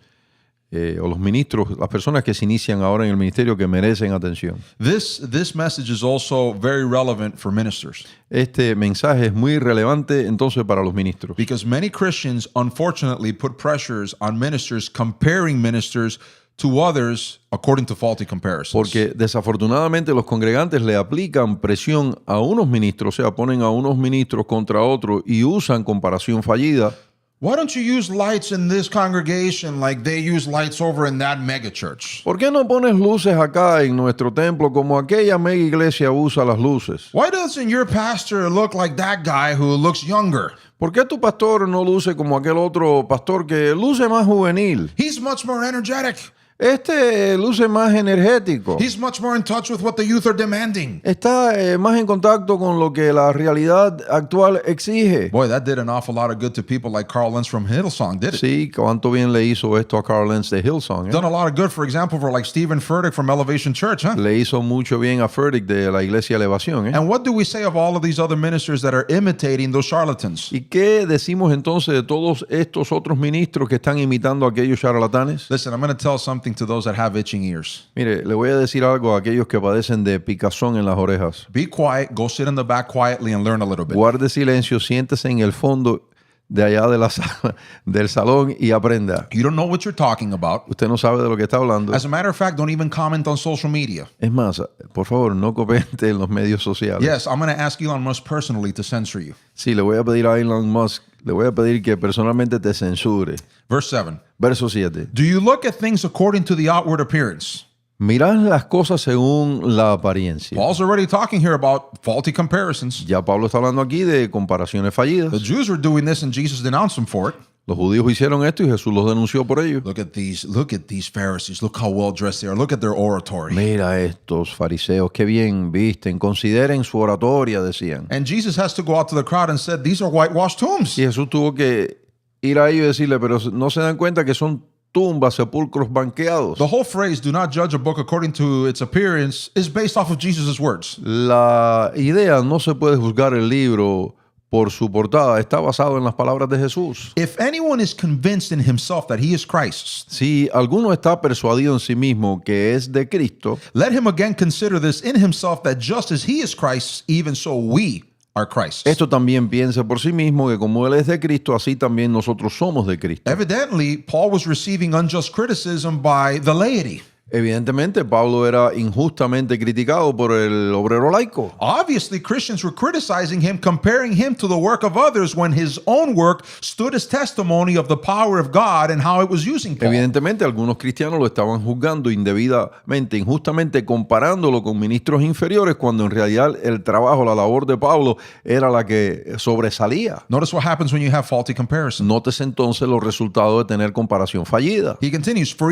o los ministros, las personas que se inician ahora en el ministerio que merecen atención. This message is also very relevant for ministers. Este mensaje es muy relevante entonces para los ministros. Because many Christians unfortunately put pressures on ministers, comparing ministers to others according to faulty comparisons. Porque desafortunadamente los congregantes le aplican presión a unos ministros, o sea, ponen a unos ministros contra otros y usan comparación fallida. Why don't you use lights in this congregation like they use lights over in that mega church? ¿Por qué no pones luces acá en nuestro templo como aquella mega iglesia usa las luces? Why doesn't your pastor look like that guy who looks younger? ¿Por qué tu pastor no luce como aquel otro pastor que luce más juvenil? He's much more energetic. Este luce más energético. He's much more in touch with what the youth are demanding. Está más en contacto con lo que la realidad actual exige. Boy, that did an awful lot of good to people like Carl Lentz from Hillsong, did it? Sí, cuánto bien le hizo esto a Carl Lentz de Hillsong. Done a lot of good, for example, for like Stephen Furtick from Elevation Church, huh? Le hizo mucho bien a Furtick de la Iglesia Elevación. And what do we say of all of these other ministers that are imitating those charlatans? ¿Y qué decimos entonces de todos estos otros ministros que están imitando a aquellos charlatanes? Listen, I'm going to tell something to those that have itching ears. Mire, le voy a decir algo a aquellos que padecen de picazón en las orejas. Be quiet, go sit in the back quietly and learn a little bit. Guarde silencio, siéntese en el fondo de allá de la sala, del salón y aprenda. You don't know what you're talking about. Usted no sabe de lo que está hablando. As a matter of fact, don't even comment on social media. Es más, por favor, no comente en los medios sociales. Yes, I'm going to ask Elon Musk personally to censor you. Sí, le voy a pedir a Elon Musk, le voy a pedir que personalmente te censure. Verse 7. Verso 7. Do you look at things according to the outward appearance? Mirad las cosas según la apariencia. Paul's already talking here about faulty comparisons. Ya Pablo está hablando aquí de comparaciones fallidas. The Jews were doing this and Jesus denounced them for it. Los judíos hicieron esto y Jesús los denunció por ello. Look at these Pharisees. Look how well dressed they are. Look at their oratory. Mira estos fariseos, qué bien visten. Consideren su oratoria, decían. And Jesus has to go out to the crowd and said, these are whitewashed tombs. Y Jesús tuvo que ir a ellos y decirle, pero no se dan cuenta que son tumbas, sepulcros banqueados. The whole phrase, do not judge a book according to its appearance, is based off of Jesus' words. La idea no se puede juzgar el libro por su portada, está basado en las palabras de Jesús. If anyone is convinced in himself that he is Christ's, Si alguno está persuadido en sí mismo que es de Cristo, let him again consider this in himself, that just as he is Christ's, even so we are Christ's. esto también piense por sí mismo que como Él es de Cristo, así también nosotros somos de Cristo. Evidently, Paul was receiving unjust criticism by the laity. Evidentemente, Pablo era injustamente criticado por el obrero laico. Obviously, Christians were criticizing him, comparing him to the work of others when his own work stood as testimony of the power of God and how it was using Paul. Evidentemente, algunos cristianos lo estaban juzgando indebidamente, injustamente, comparándolo con ministros inferiores, cuando en realidad el trabajo, la labor de Pablo era la que sobresalía. Notice what happens when you have faulty comparison. Nótese entonces los resultados de tener comparación fallida. He continues, for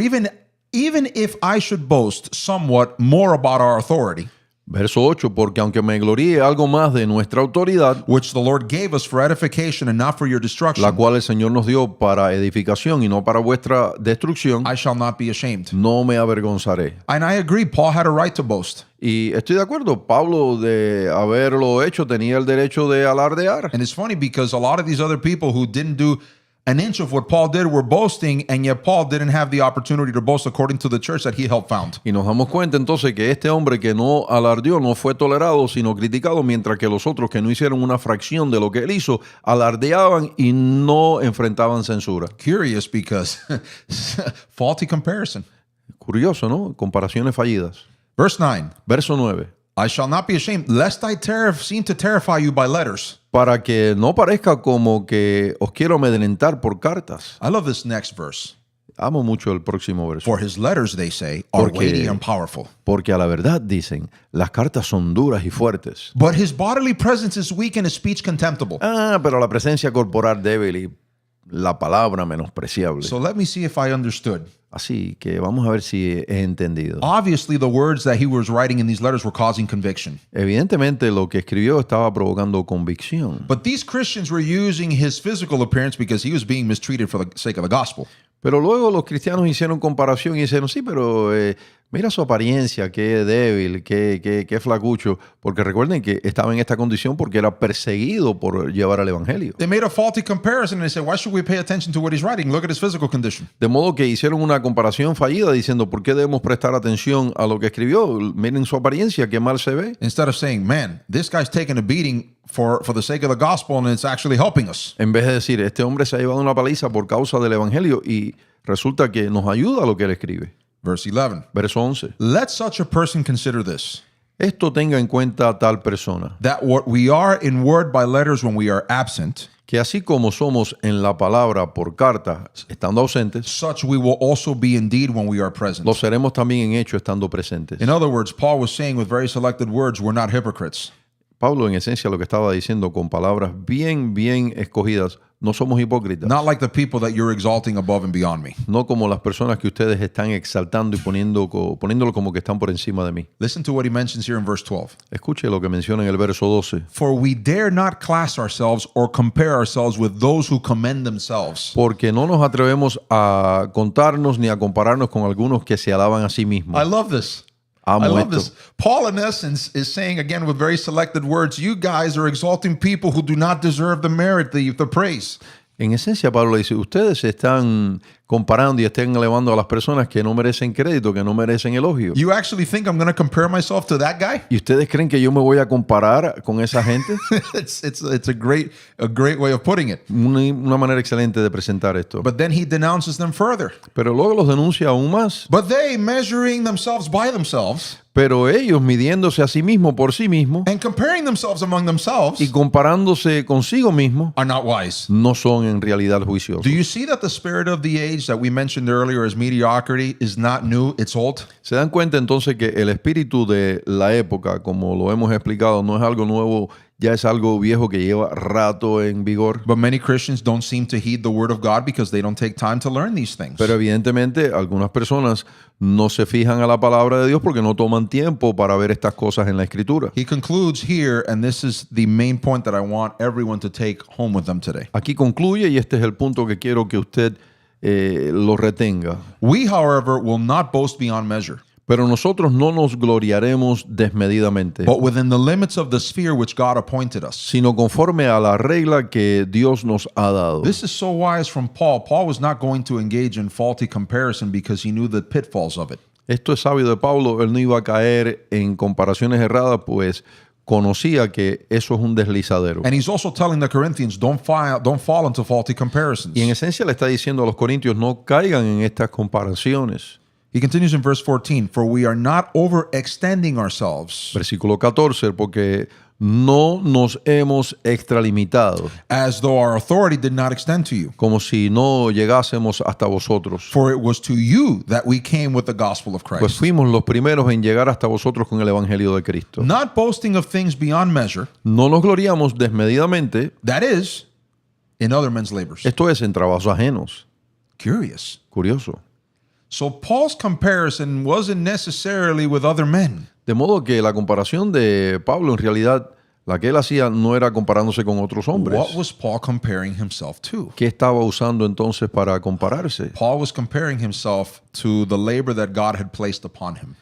even if I should boast somewhat more about our authority, Verso 8, porque aunque me gloríe algo más de nuestra autoridad, which the Lord gave us for edification and not for your destruction, la cual el Señor nos dio para edificación y no para vuestra destrucción, I shall not be ashamed. no me avergonzaré. And I agree, Paul had a right to boast. Y estoy de acuerdo, Pablo de haberlo hecho tenía el derecho de alardear. And it's funny because a lot of these other people who didn't do an inch of what Paul did were boasting, and yet Paul didn't have the opportunity to boast according to the church that he helped found. Y nos damos cuenta entonces que este hombre que no alardeó no fue tolerado, sino criticado, mientras que los otros que no hicieron una fracción de lo que él hizo, alardeaban y no enfrentaban censura. Curious because faulty comparison. Curioso, ¿no? Comparaciones fallidas. Verse 9. Verso 9. I shall not be ashamed, lest I seem to terrify you by letters. Para que no parezca como que os quiero amedrentar por cartas. I love this next verse. Amo mucho el próximo verso. For his letters, they say, are Porque- weighty and powerful. Porque a la verdad dicen, las cartas son duras y fuertes. But his bodily presence is weak and his speech contemptible. Pero la presencia corporal débil y la palabra menospreciable. So let me see if I understood. Así que vamos a ver si he entendido. Obviously, the words that he was writing in these letters were causing conviction. Evidentemente lo que escribió estaba provocando convicción. But these Christians were using his physical appearance because he was being mistreated for the sake of the gospel. Pero luego los cristianos hicieron comparación y dijeron, sí, pero mira su apariencia, qué débil, qué flacucho. Porque recuerden que estaba en esta condición porque era perseguido por llevar el evangelio. They made a faulty comparison and they said, why should we pay attention to what he's writing? Look at his physical condition. De modo que hicieron una comparación fallida diciendo, ¿por qué debemos prestar atención a lo que escribió? Miren su apariencia, qué mal se ve. Instead of saying, man, this guy's taking a beating for the sake of the gospel and it's actually helping us. En vez de decir, este hombre se ha llevado una paliza por causa del evangelio y resulta que nos ayuda lo que él escribe. Verse 11. Verso 11. Let such a person consider this, Esto tenga en cuenta tal persona, that what we are in word by letters when we are absent, que así como somos en la palabra por carta, estando ausentes, such we will also be indeed when we are present. lo seremos también en hecho estando presentes. In other words, Paul was saying with very selected words, we're not hypocrites. Pablo en esencia lo que estaba diciendo con palabras bien escogidas, no somos hipócritas. Not like the people that you're exalting above and beyond me. No como las personas que ustedes están exaltando y poniéndolo como que están por encima de mí. Listen to what he mentions here in verse 12. Escuche lo que menciona en el verso 12. For we dare not class ourselves or compare ourselves with those who commend themselves. Porque no nos atrevemos a contarnos ni a compararnos con algunos que se alaban a sí mismos. I love this. Amo I love esto. this. Paul, in essence, is saying again with very selected words, you guys are exalting people who do not deserve the merit, the praise. En esencia, Pablo dice, ustedes se están comparando y están elevando a las personas que no merecen crédito, que no merecen elogio. You actually think I'm going to compare myself to that guy? ¿Y ustedes creen que yo me voy a comparar con esa gente? it's a great way of putting it. Una manera excelente de presentar esto. But then he denounces them further. Pero luego los denuncia aún más. But they, measuring themselves by themselves Pero ellos midiéndose a sí mismos por sí mismos and comparing themselves among themselves, y comparándose consigo mismos, are not wise. no son en realidad juiciosos. Do you see that the spirit of the age that we mentioned earlier as mediocrity is not new, it's old? ¿Se dan cuenta entonces que el espíritu de la época, como lo hemos explicado, no es algo nuevo, ya es algo viejo que lleva rato en vigor? But many Christians don't seem to heed the word of God because they don't take time to learn these things. Pero evidentemente algunas personas no se fijan a la palabra de Dios porque no toman tiempo para ver estas cosas en la Escritura. He concludes here, and this is the main point that I want everyone to take home with them today. Aquí concluye y este es el punto que quiero que usted lo retenga. We, however, will not boast beyond measure, Pero nosotros no nos gloriaremos desmedidamente, but within the limits of the sphere which God appointed us. sino conforme a la regla que Dios nos ha dado. This is so wise from Paul. Paul was not going to engage in faulty comparison because he knew the pitfalls of it. Esto es sabio de Pablo, él no iba a caer en comparaciones erradas, pues conocía que eso es un deslizadero. And he's also telling the Corinthians, don't fall into faulty comparisons. Y en esencia le está diciendo a los corintios, no caigan en estas comparaciones. He continues in verse 14, for we are not overextending ourselves Versículo 14, porque no nos hemos extralimitado, as though our authority did not extend to you. como si no llegásemos hasta vosotros. For it was to you that we came with the gospel of Pues Christ. fuimos los primeros en llegar hasta vosotros con el evangelio de Cristo. Not boasting of things beyond measure, No nos gloriamos desmedidamente, that is, in other men's labors. esto es en trabajos ajenos. Curious. Curioso. So Paul's comparison wasn't necessarily with other men. De modo que la comparación de Pablo, en realidad, la que él hacía no era comparándose con otros hombres. What was Paul comparing himself to? ¿Qué estaba usando entonces para compararse? Paul was comparing himself to the labor that God had placed upon him.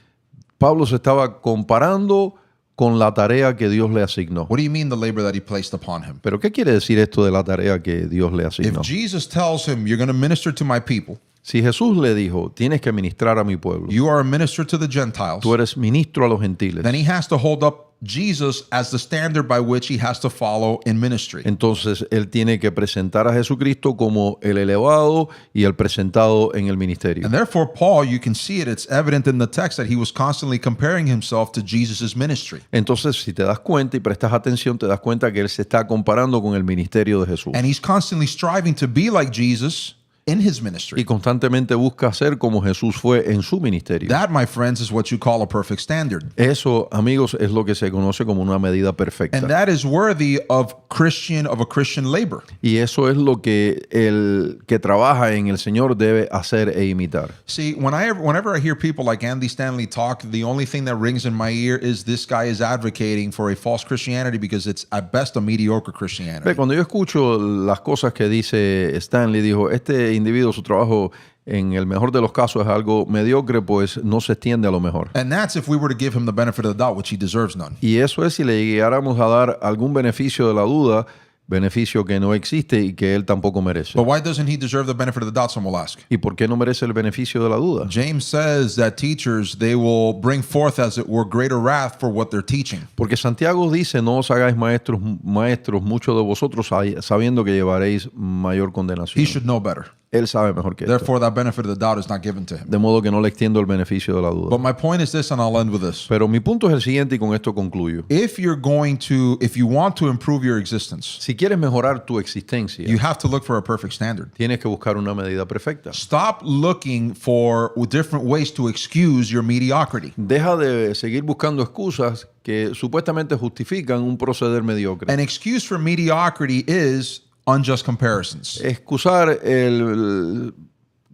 Pablo se estaba comparando con la tarea que Dios le asignó. What do you mean the labor that he placed upon him? ¿Pero qué quiere decir esto de la tarea que Dios le If asignó? Jesus tells him, you're going to minister to my people, Si Jesús le dijo, tienes que ministrar a mi pueblo, you are a minister to the Gentiles, tú eres ministro a los gentiles, then he has to hold up Jesus as the standard by which he has to follow in ministry. Entonces él tiene que presentar a Jesucristo como el elevado y el presentado en el ministerio. And therefore, Paul, you can see it, it's evident in the text that he was constantly comparing himself to Jesus' ministry. Entonces, si te das cuenta y prestas atención, te das cuenta que él se está comparando con el ministerio de Jesús. And he's constantly striving to be like Jesus in his ministry. Y constantemente busca ser como Jesús fue en su ministerio. That, my friends, is what you call a perfect standard. Eso, amigos, es lo que se conoce como una medida perfecta. And that is worthy of a Christian labor. Y eso es lo que el que trabaja en el Señor debe hacer e imitar. See, whenever I hear people like Andy Stanley talk, the only thing that rings in my ear is this guy is advocating for a false Christianity because it's at best a mediocre Christianity. Cuando yo escucho las cosas que dice Stanley, dijo, este individuo, su trabajo en el mejor de los casos es algo mediocre, pues no se extiende a lo mejor. And that's if we were to give him the benefit of the doubt, which he deserves none. Y eso es si le llegáramos a dar algún beneficio de la duda, beneficio que no existe y que él tampoco merece. But why doesn't he deserve the benefit of the doubt, some will ask? ¿Y por qué no merece el beneficio de la duda? James says that teachers, they will bring forth as it were greater wrath for what they're teaching. Porque Santiago dice, no os hagáis maestros muchos de vosotros sabiendo que llevaréis mayor condenación. He should know better. Él sabe mejor que esto. Therefore, that benefit of the doubt is not given to him. De modo que no le extiendo el beneficio de la duda. But my point is this, and I'll end with this. Pero mi punto es el siguiente y con esto concluyo. If you want to improve your existence, Si quieres mejorar tu existencia, you have to look for a perfect standard. tienes que buscar una medida perfecta. Stop looking for different ways to excuse your mediocrity. Deja de seguir buscando excusas que supuestamente justifican un proceder mediocre. An excuse for mediocrity is unjust comparisons. Excusar el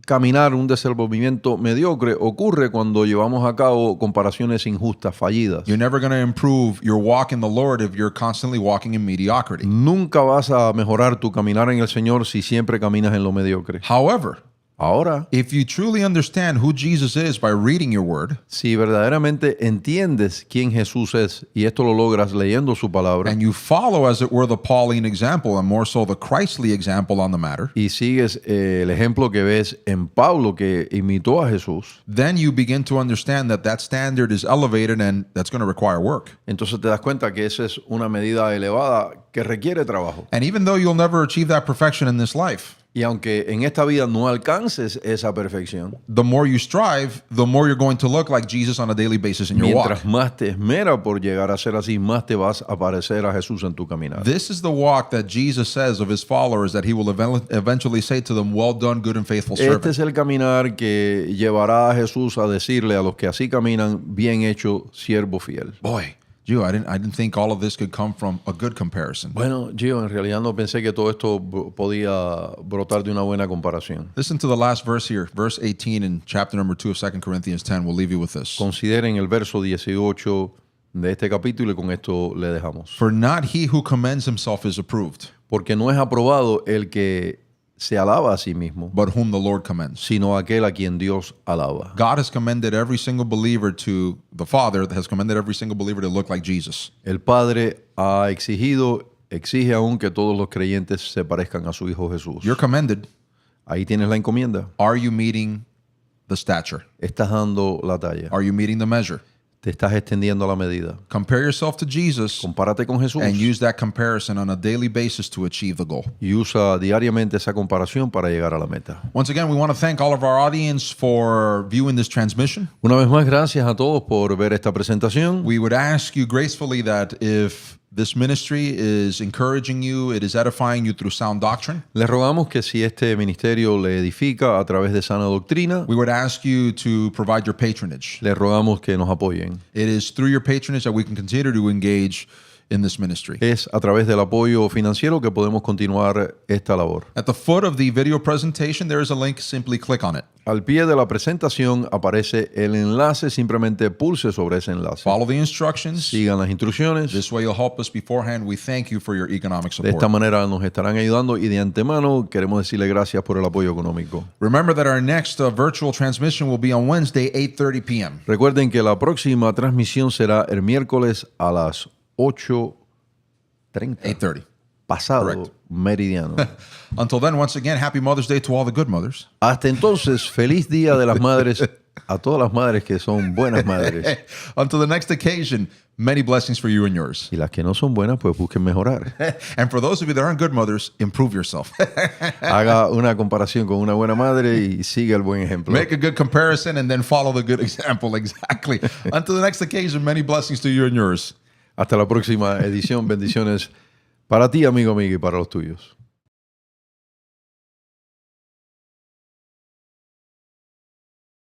caminar un desenvolvimiento mediocre ocurre cuando llevamos a cabo comparaciones injustas, fallidas. You're never going to improve your walk in the Lord if you're constantly walking in mediocrity. Nunca vas a mejorar tu caminar en el Señor si siempre caminas en lo mediocre. However, Ahora, if you truly understand who Jesus is by reading your word, si verdaderamente entiendes quién Jesús es, y esto lo logras leyendo su palabra, and you follow, as it were, the Pauline example, and more so the Christly example on the matter, y sigues el ejemplo que ves en Pablo que imitó a Jesús, then you begin to understand that that standard is elevated and that's going to require work. entonces te das cuenta que esa es una medida elevada que requiere trabajo. And even though you'll never achieve that perfection in this life, Y aunque en esta vida no alcances esa perfección, the more you strive, the more you're going to look like Jesus on a daily basis in your walk. mientras más te esmeras por llegar a ser así, más te vas a parecer a Jesús en tu caminar. This is the walk that Jesus says of his followers that he will eventually say to them, well done, good and faithful servant. Este es el caminar que llevará a Jesús a decirle a los que así caminan, bien hecho, siervo fiel. Boy, Gio, I didn't think all of this could come from a good comparison. Bueno, Gio, en realidad no pensé que todo esto podía brotar de una buena comparación. Listen to the last verse here, verse 18 in chapter number 2 of 2 Corinthians 10. We'll leave you with this. Consideren el verso 18 de este capítulo y con esto le dejamos. For not he who commends himself is approved, Porque no es aprobado el que se alaba a sí mismo, but whom the Lord commends. sino aquel a quien Dios alaba. God has commended every single believer to, the Father has commended every single believer to look like Jesus. El Padre exige aún que todos los creyentes se parezcan a su Hijo Jesús. You're commended. Ahí tienes la encomienda. Are you meeting the stature? Estás dando la talla. Are you meeting the measure? Te estás extendiendo a la medida. Compare yourself to Jesus Compárate con Jesús and use that comparison on a daily basis to achieve the goal. y usa diariamente esa comparación para llegar a la meta. Once again, we want to thank all of our audience for viewing this transmission. Una vez más, gracias a todos por ver esta presentación. We would ask you gracefully that if this ministry is encouraging you, it is edifying you through sound doctrine, Les rogamos que si este ministerio le edifica a través de sana doctrina, we would ask you to provide your patronage. les rogamos que nos apoyen. It is through your patronage that we can continue to engage in this ministry. Es a través del apoyo financiero que podemos continuar esta labor. At the foot of the video presentation, there is a link. Simply click on it. Al pie de la presentación aparece el enlace, simplemente pulse sobre ese enlace. Follow the instructions. Sigan las instrucciones. This way you'll help us beforehand. We thank you for your economic De esta support. manera nos estarán ayudando y de antemano queremos decirle gracias por el apoyo económico. Remember that our next virtual transmission will be on Wednesday, 8:30 p.m. Recuerden que la próxima transmisión será el miércoles a las 8:30. 8:30. pasado Correct. meridiano. Until then, once again, happy Mother's Day to all the good mothers. Hasta entonces, feliz Día de las Madres a todas las madres que son buenas madres. Until the next occasion, many blessings for you and yours. Y las que no son buenas, pues busquen mejorar. And for those of you that aren't good mothers, improve yourself. Haga una comparación con una buena madre y siga el buen ejemplo. Make a good comparison and then follow the good example. Exactly. Until the next occasion, many blessings to you and yours. Hasta la próxima edición. Bendiciones para ti, amigo, amiga, y para los tuyos.